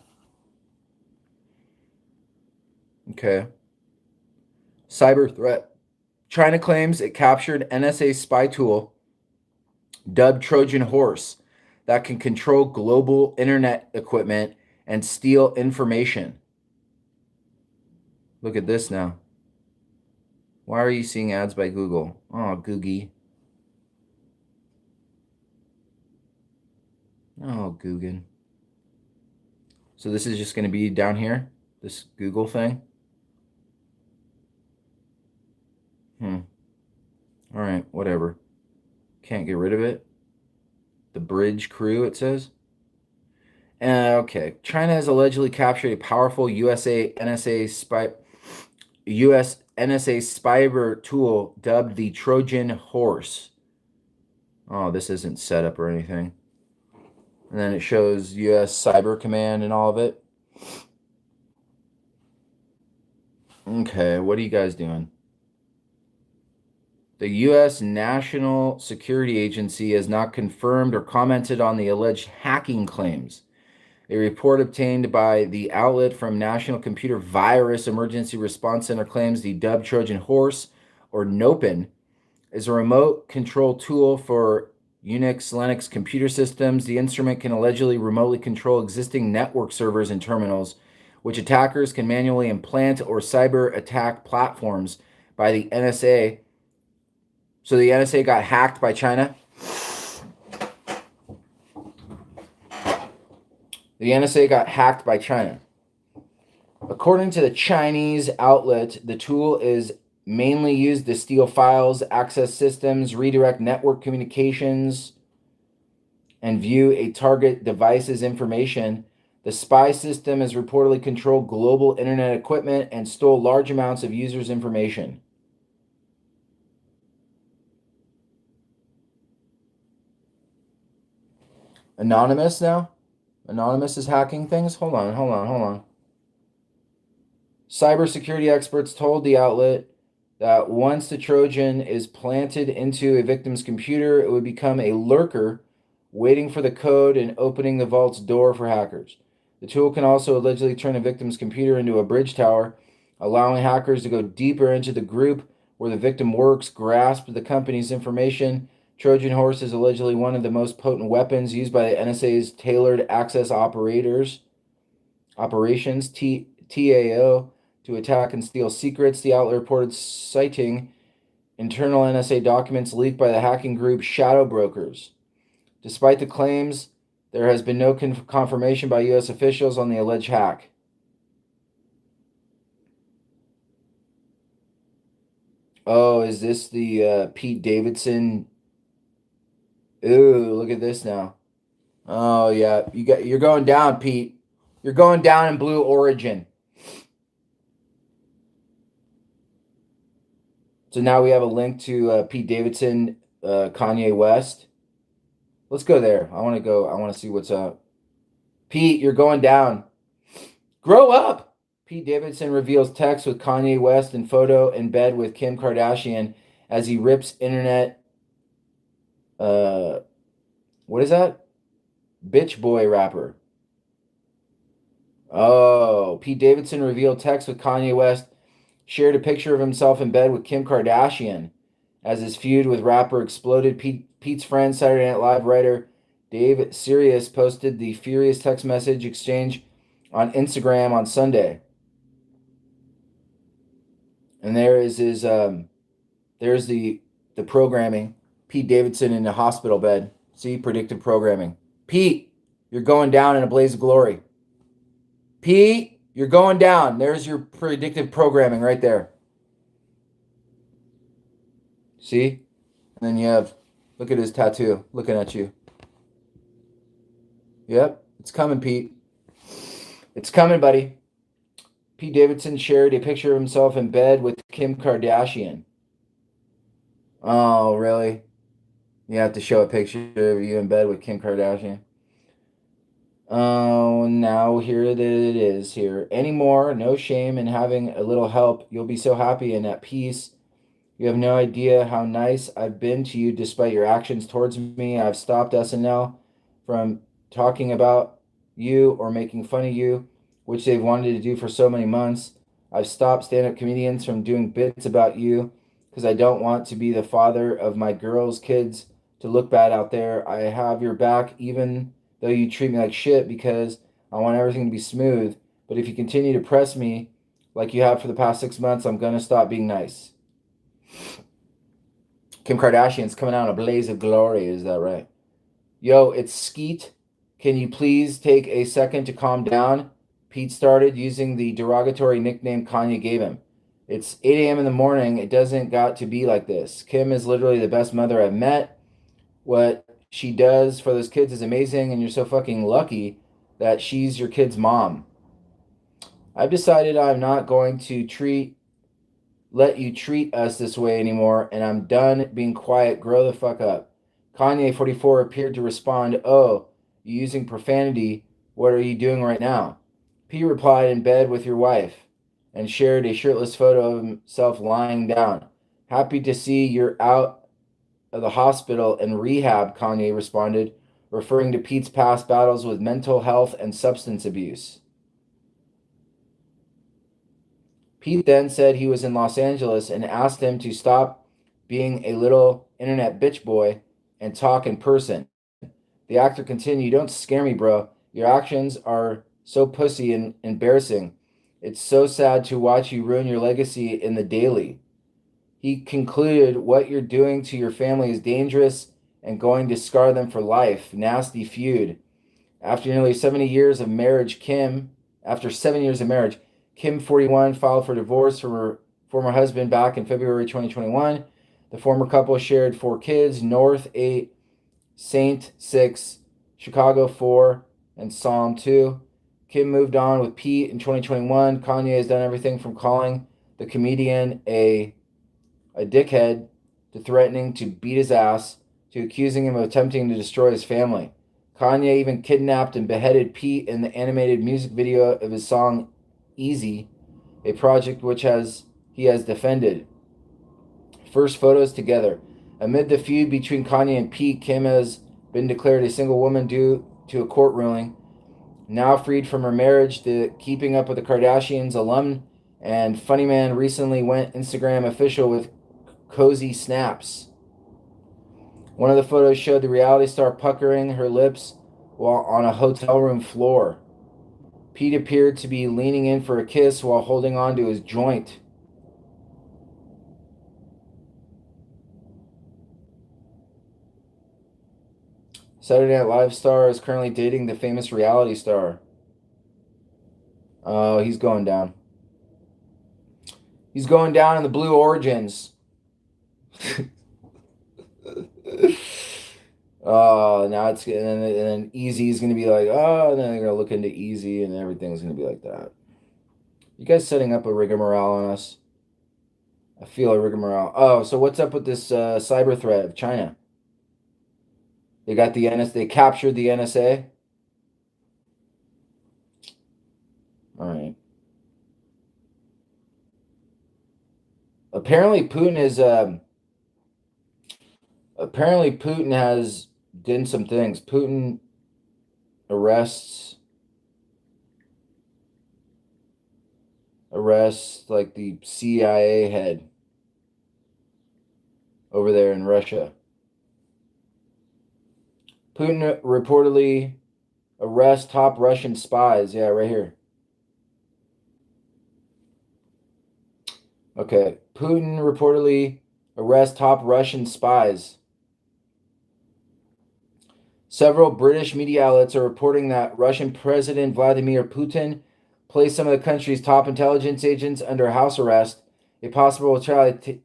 Okay. Cyber threat. China claims it captured NSA spy tool dubbed Trojan Horse that can control global internet equipment and steal information. Look at this now. Why are you seeing ads by Google? Oh, Googie. Oh, Googan. So this is just going to be down here, this Google thing. All right, whatever. Can't get rid of it. The bridge crew, it says. Okay. China has allegedly captured a powerful US NSA spyware tool dubbed the Trojan Horse. Oh, this isn't set up or anything. And then it shows US Cyber Command and all of it. Okay, what are you guys doing? The U.S. National Security Agency has not confirmed or commented on the alleged hacking claims. A report obtained by the outlet from National Computer Virus Emergency Response Center claims the dubbed Trojan Horse, or NOPN, is a remote control tool for Unix Linux computer systems. The instrument can allegedly remotely control existing network servers and terminals, which attackers can manually implant or cyber attack platforms by the NSA. So the NSA got hacked by China. The NSA got hacked by China. According to the Chinese outlet, the tool is mainly used to steal files, access systems, redirect network communications, and view a target device's information. The spy system has reportedly controlled global internet equipment and stole large amounts of users' information. Anonymous now? Anonymous is hacking things? Hold on. Cybersecurity experts told the outlet that once the Trojan is planted into a victim's computer, it would become a lurker waiting for the code and opening the vault's door for hackers. The tool can also allegedly turn a victim's computer into a bridge tower, allowing hackers to go deeper into the group where the victim works, grasp the company's information. Trojan Horse is allegedly one of the most potent weapons used by the NSA's Tailored Access Operations, TAO, to attack and steal secrets. The outlet reported citing internal NSA documents leaked by the hacking group Shadow Brokers. Despite the claims, there has been no confirmation by U.S. officials on the alleged hack. Oh, is this the Pete Davidson? Ooh, look at this now. Oh yeah, you're going down, Pete. You're going down in Blue Origin. So now we have a link to Pete Davidson, Kanye West. Let's go there. I want to go. I want to see what's up. Pete, you're going down. Grow up. Pete Davidson reveals text with Kanye West and photo in bed with Kim Kardashian as he rips internet. What is that? Bitch boy rapper. Oh, Pete Davidson revealed text with Kanye West, shared a picture of himself in bed with Kim Kardashian as his feud with rapper exploded. Pete's friend, Saturday Night Live writer Dave Sirius, posted the furious text message exchange on Instagram on Sunday. And there is his there's the programming. Pete Davidson in a hospital bed. See, predictive programming. Pete, you're going down in a blaze of glory. Pete, you're going down. There's your predictive programming right there. See? And then you have Look at his tattoo. Looking at you. Yep, it's coming, Pete. It's coming, buddy. Pete Davidson shared a picture of himself in bed with Kim Kardashian. Oh, really? You have to show a picture of you in bed with Kim Kardashian. Oh, now here it is here. Anymore, no shame in having a little help. You'll be so happy and at peace. You have no idea how nice I've been to you despite your actions towards me. I've stopped SNL from talking about you or making fun of you, which they've wanted to do for so many months. I've stopped stand-up comedians from doing bits about you because I don't want to be the father of my girls' kids to look bad out there. I have your back even though you treat me like shit because I want everything to be smooth. But if you continue to press me like you have for the past 6 months, I'm going to stop being nice. Kim Kardashian's coming out in a blaze of glory. Is that right? Yo, it's Skeet. Can you please take a second to calm down? Pete started using the derogatory nickname Kanye gave him. It's 8 a.m. in the morning. It doesn't got to be like this. Kim is literally the best mother I've met. What she does for those kids is amazing, and you're so fucking lucky that she's your kid's mom. I've decided I'm not going to let you treat us this way anymore, and I'm done being quiet. Grow the fuck up. Kanye 44 appeared to respond, "Oh, you using profanity. What are you doing right now?" P replied, "In bed with your wife," and shared a shirtless photo of himself lying down. "Happy to see you're out of the hospital and rehab," Kanye responded, referring to Pete's past battles with mental health and substance abuse. Pete then said he was in Los Angeles and asked him to stop being a little internet bitch boy and talk in person. The actor continued, "Don't scare me, bro. Your actions are so pussy and embarrassing. It's so sad to watch you ruin your legacy in the daily." He concluded, "What you're doing to your family is dangerous and going to scar them for life. Nasty feud." After nearly 70 years of marriage, after 7 years of marriage, Kim, 41, filed for divorce from her former husband back in February 2021. The former couple shared 4 kids: North 8, Saint 6, Chicago 4, and Psalm 2. Kim moved on with Pete in 2021. Kanye has done everything from calling the comedian a dickhead to threatening to beat his ass to accusing him of attempting to destroy his family. Kanye even kidnapped and beheaded Pete in the animated music video of his song Easy, a project which he has defended. First photos together. Amid the feud between Kanye and Pete, Kim has been declared a single woman due to a court ruling. Now freed from her marriage, the Keeping Up with the Kardashians alum and funny man recently went Instagram official with cozy snaps. One of the photos showed the reality star puckering her lips while on a hotel room floor. Pete appeared to be leaning in for a kiss while holding on to his joint. Saturday Night Live star is currently dating the famous reality star. Oh, he's going down. He's going down in the Blue Origins. Oh, now it's and then Easy's gonna be like, oh, and then they're gonna look into Easy, and everything's gonna be like that. You guys setting up a rigmarole on us? I feel a rigmarole. Oh, so what's up with this cyber threat of China? They got the They captured the NSA. All right. Apparently, Putin has done some things. Putin arrests like the CIA head over there in Russia. Putin reportedly arrests top Russian spies. Yeah, right here. Okay. Putin reportedly arrests top Russian spies. Several British media outlets are reporting that Russian President Vladimir Putin placed some of the country's top intelligence agents under house arrest, a possible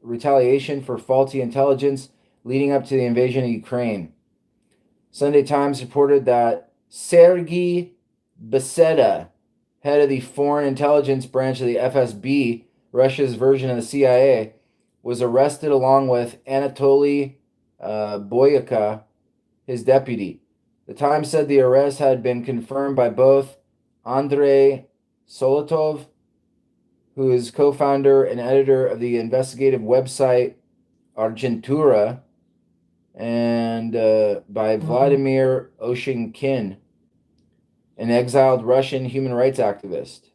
retaliation for faulty intelligence leading up to the invasion of Ukraine. Sunday Times reported that Sergei Beseda, head of the Foreign Intelligence Branch of the FSB, Russia's version of the CIA, was arrested along with Anatoly Boyaka, his deputy. The Times said the arrest had been confirmed by both Andrei Solotov, who is co-founder and editor of the investigative website Argentura, and by Vladimir Oshinkin, an exiled Russian human rights activist.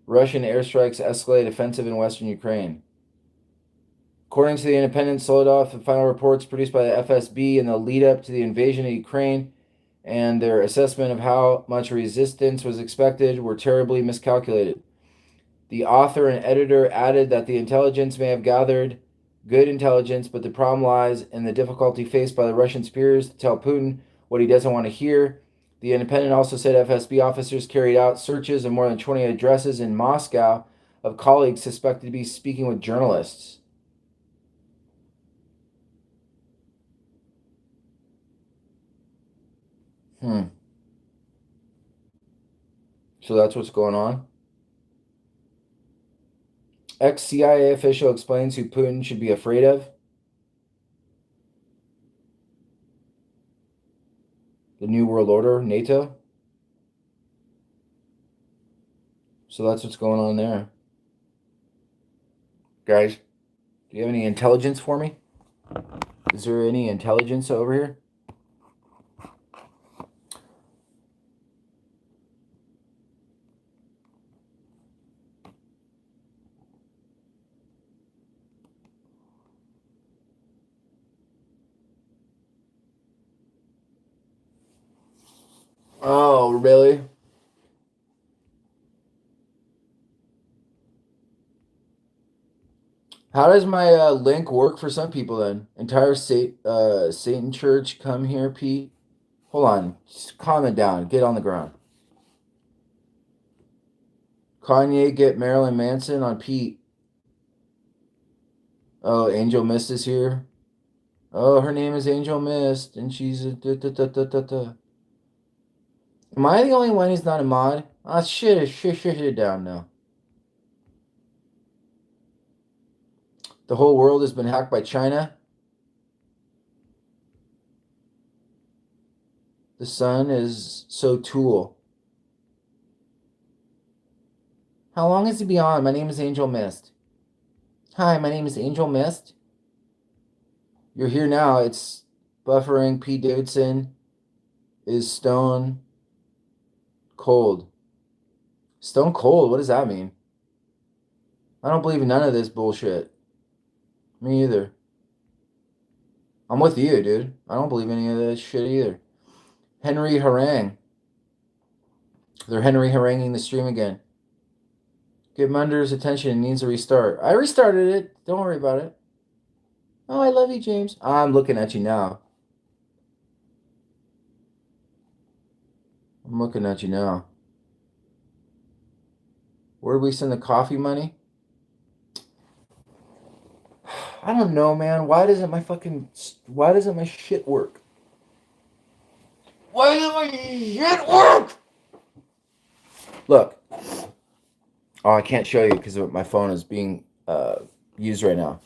Russian airstrikes escalate offensive in western Ukraine. According to the Independent, Solodov, the final reports produced by the FSB in the lead-up to the invasion of Ukraine and their assessment of how much resistance was expected were terribly miscalculated. The author and editor added that the intelligence may have gathered good intelligence, but the problem lies in the difficulty faced by the Russian superiors to tell Putin what he doesn't want to hear. The Independent also said FSB officers carried out searches of more than 20 addresses in Moscow of colleagues suspected to be speaking with journalists. So that's what's going on. Ex-CIA official explains who Putin should be afraid of. The New World Order, Nato. So that's what's going on there. Guys, do you have any intelligence for me? Is there any intelligence over here? Oh, really? How does my link work for some people then? Entire Satan Church, come here, Pete. Hold on. Just calm it down. Get on the ground. Kanye get Marilyn Manson on Pete. Oh, Angel Mist is here. Oh, her name is Angel Mist, and she's a da. Am I the only one who's not a mod? Ah, shit it down now. The whole world has been hacked by China. The sun is so tool. How long has he been on? My name is Angel Mist. Hi, my name is Angel Mist. You're here now. It's buffering. Pete Davidson is stone cold. Stone cold? What does that mean? I don't believe in none of this bullshit. Me either. I'm with you, dude. I don't believe any of this shit either. Henry Harangue. They're Henry haranguing the stream again. Get Munder's attention. It needs a restart. I restarted it. Don't worry about it. Oh, I love you, James. I'm looking at you now. I'm looking at you now. Where did we send the coffee money? I don't know, man. Why doesn't my shit work? Why doesn't my shit work? Look. Oh, I can't show you because my phone is being used right now.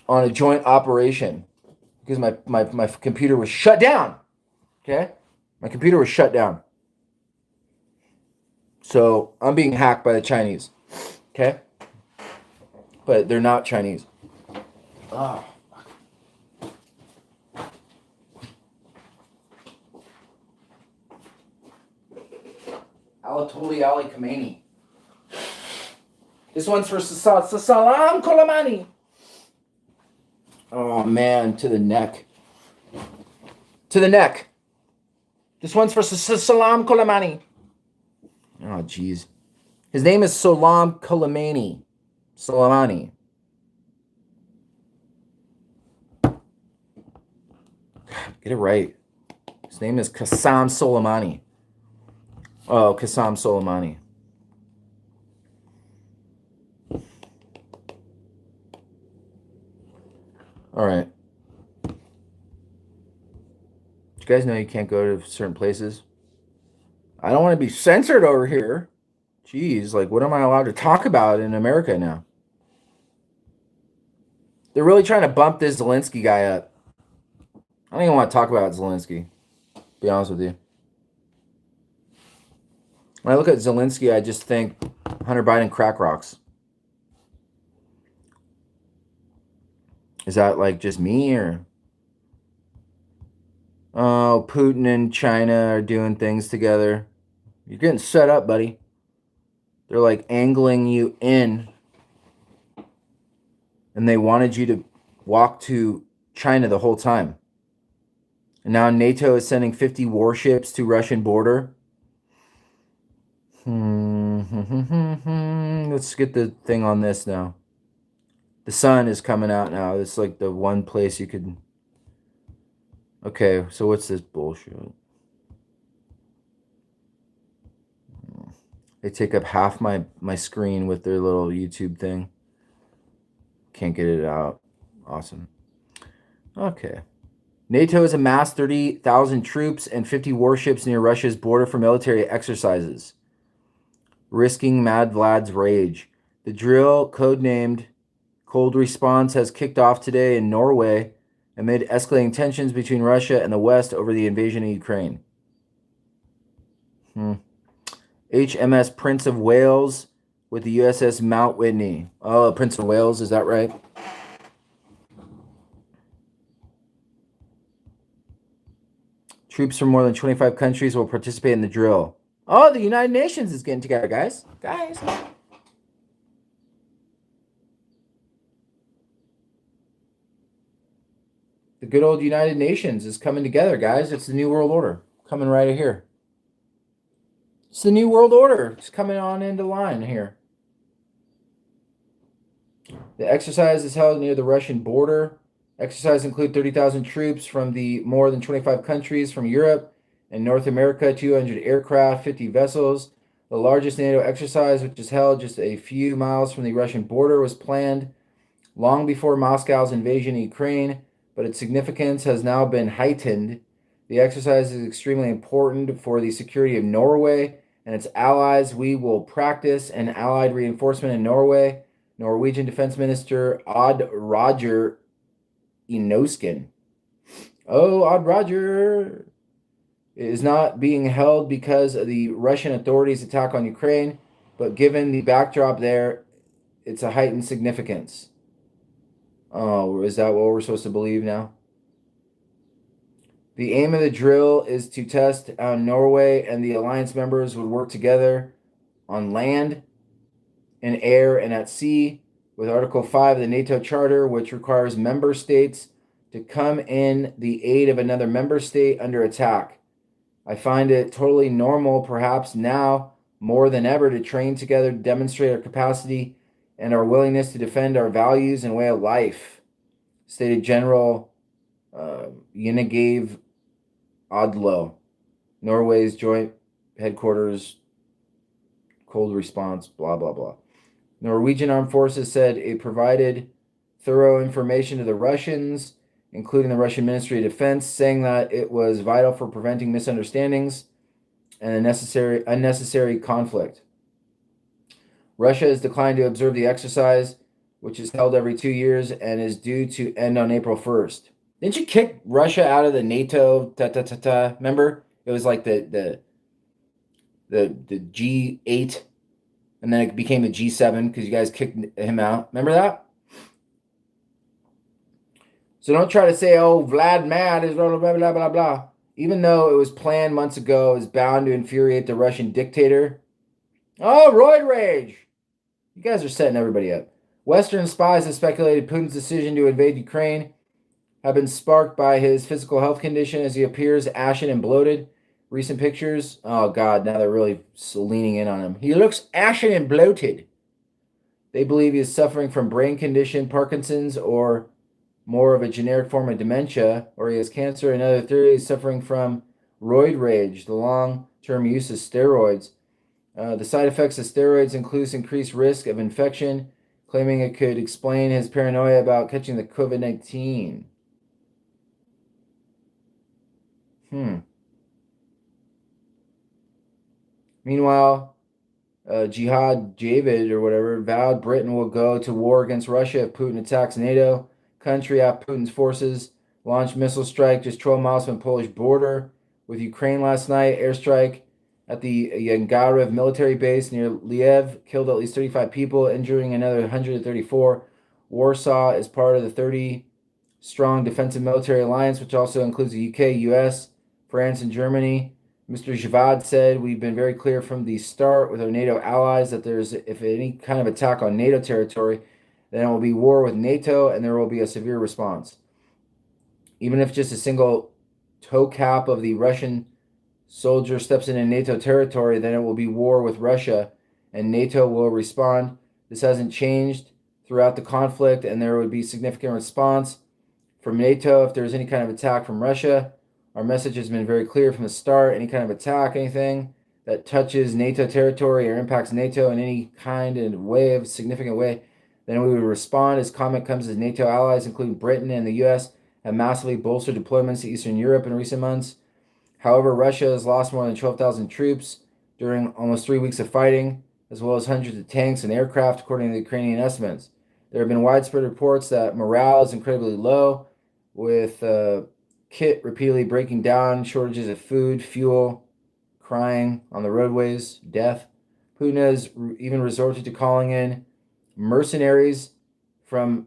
On a joint operation. Because my computer was shut down. Okay? My computer was shut down. So I'm being hacked by the Chinese. Okay? But they're not Chinese. Oh. Alatoli Ali Khamenei. This one's for Salam Kolamani. Oh man, to the neck. To the neck. This one's for Salam Kolamani. Oh jeez. His name is Salam Kolamani. Soleimani. Get it right. His name is Qassam Soleimani. Oh, Qassam Soleimani. you guys know you can't go to certain places? I don't want to be censored over here. Jeez, like, what am I allowed to talk about in America now? They're really trying to bump this Zelensky guy up. I don't even want to talk about Zelensky, to be honest with you. When I look at Zelensky, I just think Hunter Biden crack rocks. Is that like just me, or? Oh, Putin and China are doing things together. You're getting set up, buddy. They're like angling you in, and they wanted you to walk to China the whole time. And now NATO is sending 50 warships to Russian border. Let's get the thing on this now. The sun is coming out now. It's like the one place you could... Okay, so what's this bullshit? They take up half my screen with their little YouTube thing. Can't get it out. Awesome. Okay. NATO has amassed 30,000 troops and 50 warships near Russia's border for military exercises, risking Mad Vlad's rage. The drill, codenamed Cold Response, has kicked off today in Norway amid escalating tensions between Russia and the West over the invasion of Ukraine. HMS Prince of Wales with the USS Mount Whitney. Oh, Prince of Wales, is that right? Troops from more than 25 countries will participate in the drill. Oh, the United Nations is getting together, guys. The good old United Nations is coming together, guys. It's the New World Order coming right here. It's the New World Order. It's coming on into line here. The exercise is held near the Russian border. Exercise include 30,000 troops from the more than 25 countries from Europe and North America, 200 aircraft, 50 vessels. The largest NATO exercise, which is held just a few miles from the Russian border, was planned long before Moscow's invasion of Ukraine, but its significance has now been heightened. The exercise is extremely important for the security of Norway and its allies. We will practice an allied reinforcement in Norway. Norwegian Defense Minister Odd Roger Inoskin. Oh, Odd Roger is not being held because of the Russian authorities' attack on Ukraine, but given the backdrop there, it's a heightened significance. Oh, is that what we're supposed to believe now? The aim of the drill is to test how Norway and the alliance members would work together on land, in air, and at sea, with Article 5 of the NATO Charter, which requires member states to come in the aid of another member state under attack. I find it totally normal, perhaps now more than ever, to train together to demonstrate our capacity and our willingness to defend our values and way of life, stated General Yenegave Odlo, Norway's Joint Headquarters, Cold Response, blah, blah, blah. Norwegian Armed Forces said it provided thorough information to the Russians, including the Russian Ministry of Defense, saying that it was vital for preventing misunderstandings and unnecessary conflict. Russia has declined to observe the exercise, which is held every 2 years and is due to end on April 1st. Didn't you kick Russia out of the NATO? Remember? It was like the G8, and then it became the G7 because you guys kicked him out. Remember that? So don't try to say, oh, Vlad mad is blah, blah, blah, blah, blah, blah. Even though it was planned months ago, it was bound to infuriate the Russian dictator. Oh, roid rage. You guys are setting everybody up. Western spies have speculated Putin's decision to invade Ukraine have been sparked by his physical health condition as he appears ashen and bloated. Recent pictures, oh God, now they're really leaning in on him. He looks ashen and bloated. They believe he is suffering from brain condition, Parkinson's, or more of a generic form of dementia, or he has cancer. Another theory is suffering from roid rage, the long-term use of steroids. The side effects of steroids includes increased risk of infection, claiming it could explain his paranoia about catching the COVID-19. Meanwhile, Jihad Javid or whatever vowed Britain will go to war against Russia if Putin attacks NATO country after Putin's forces launched missile strike just 12 miles from the Polish border with Ukraine last night. Airstrike at the Yangarev military base near Liev killed at least 35 people, injuring another 134. Warsaw is part of the 30-strong defensive military alliance, which also includes the UK, US, France, and Germany. Mr. Javad said, "We've been very clear from the start with our NATO allies that if any kind of attack on NATO territory, then it will be war with NATO and there will be a severe response. Even if just a single toe cap of the Russian soldier steps into NATO territory, then it will be war with Russia and NATO will respond. This hasn't changed throughout the conflict and there would be significant response from NATO if there's any kind of attack from Russia. Our message has been very clear from the start. Any kind of attack, anything that touches NATO territory or impacts NATO in any kind of significant way, then we would respond." His comment comes as NATO allies, including Britain and the US, have massively bolstered deployments to Eastern Europe in recent months. However, Russia has lost more than 12,000 troops during almost 3 weeks of fighting, as well as hundreds of tanks and aircraft, according to the Ukrainian estimates. There have been widespread reports that morale is incredibly low, with kit repeatedly breaking down, shortages of food, fuel, crying on the roadways, death. Putin has even resorted to calling in mercenaries from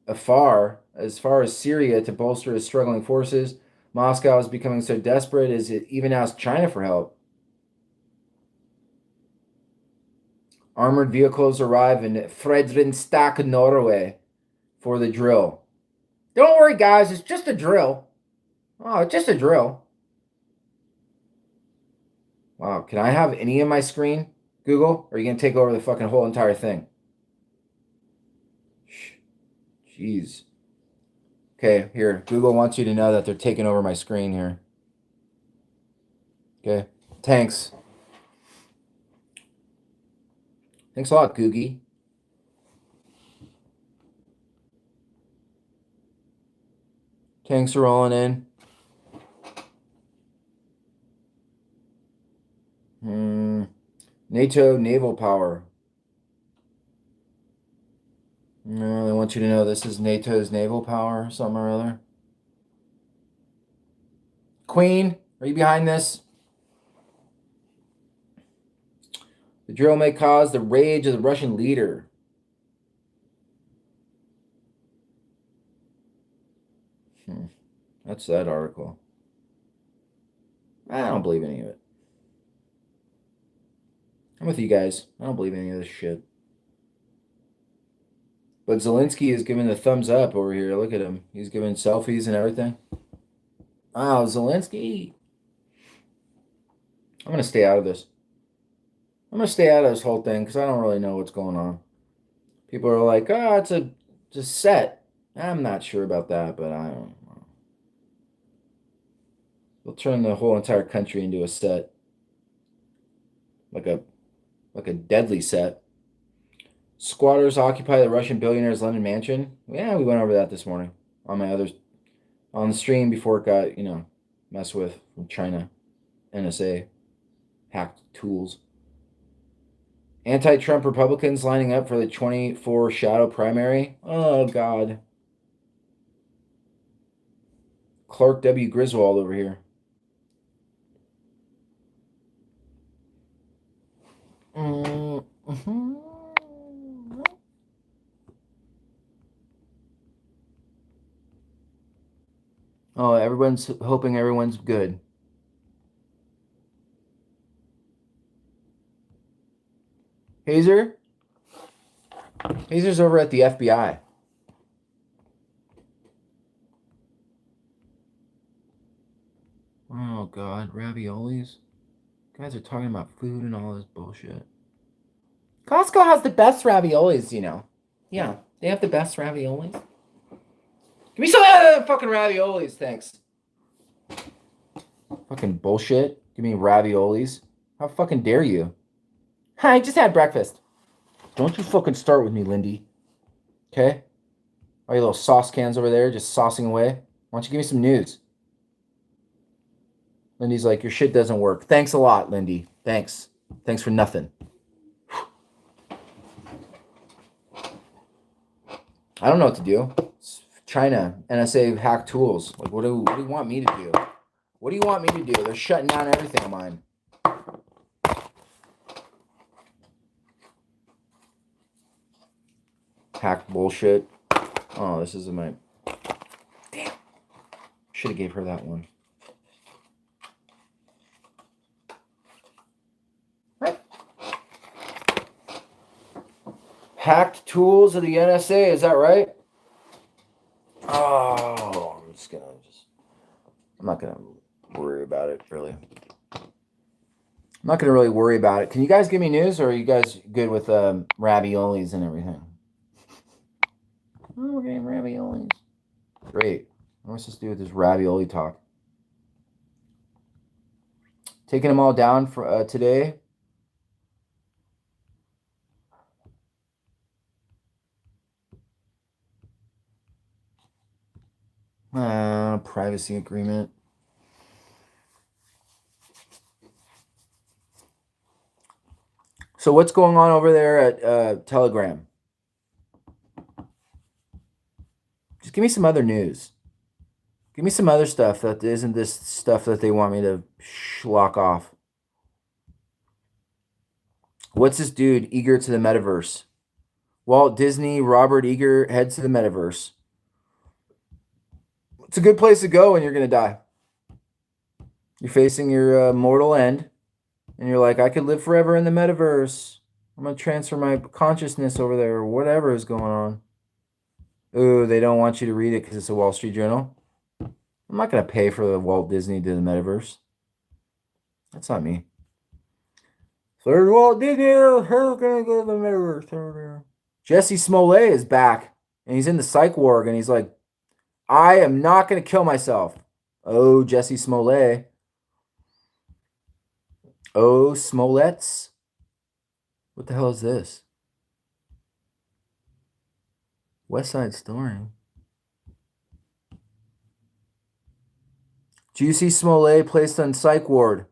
afar, as far as Syria, to bolster his struggling forces. Moscow is becoming so desperate as it even asked China for help. Armored vehicles arrive in Fredrikstad, Norway for the drill. Don't worry, guys, it's just a drill. Oh, it's just a drill. Wow, can I have any of my screen, Google? Or are you going to take over the fucking whole entire thing? Jeez. Okay, here. Google wants you to know that they're taking over my screen here. Okay, thanks. Thanks a lot, Googie. Tanks are rolling in. NATO naval power. No, they want you to know this is NATO's naval power, something or other. Queen, are you behind this? The drill may cause the rage of the Russian leader. That's that article. I don't believe any of it. I'm with you guys. I don't believe any of this shit. But Zelensky is giving the thumbs up over here. Look at him. He's giving selfies and everything. Wow, Zelensky. I'm going to stay out of this. I'm going to stay out of this whole thing because I don't really know what's going on. People are like, oh, it's a set. I'm not sure about that, but I don't know. We'll turn the whole entire country into a set. Like a deadly set. Squatters occupy the Russian billionaire's London mansion. Yeah, we went over that this morning on the stream before it got, messed with from China. NSA hacked tools. Anti-Trump Republicans lining up for the 24 shadow primary. Oh, God. Clark W. Griswold over here. Oh, everyone's hoping everyone's good. Hazer's over at the FBI. Oh, God. Raviolis? Guys are talking about food and all this bullshit. Costco has the best raviolis, Yeah, they have the best raviolis. Give me some fucking raviolis, thanks. Fucking bullshit. Give me raviolis. How fucking dare you? I just had breakfast. Don't you fucking start with me, Lindy. Okay? All you little sauce cans over there just saucing away. Why don't you give me some news? Lindy's like, your shit doesn't work. Thanks a lot, Lindy. Thanks. Thanks for nothing. I don't know what to do. It's China, NSA hack tools. Like, what do you want me to do? What do you want me to do? They're shutting down everything of mine. Hack bullshit. Oh, this isn't my... Damn. Should have gave her that one. Hacked tools of the NSA, is that right? Oh, I'm not gonna worry about it, really. I'm not gonna really worry about it. Can you guys give me news, or are you guys good with raviolis and everything? Oh, we're getting raviolis. Great. What's this to do with this ravioli talk? Taking them all down for today. Privacy agreement. So what's going on over there at Telegram? Just give me some other news. Give me some other stuff that isn't this stuff that they want me to schlock off. What's this dude eager to the metaverse? Walt Disney, Robert Eager heads to the metaverse. It's a good place to go when you're going to die. You're facing your mortal end, and you're like, I could live forever in the metaverse. I'm going to transfer my consciousness over there, or whatever is going on. Ooh, they don't want you to read it because it's a Wall Street Journal. I'm not going to pay for the Walt Disney to the metaverse. That's not me. So there's Walt Disney. Who's going to go to the metaverse? Jesse Smollett is back, and he's in the psych ward, and he's like, I am not going to kill myself. Oh, Jesse Smollett. Oh, Smollett's. What the hell is this? West Side Story. Juicy Smollett placed on psych ward.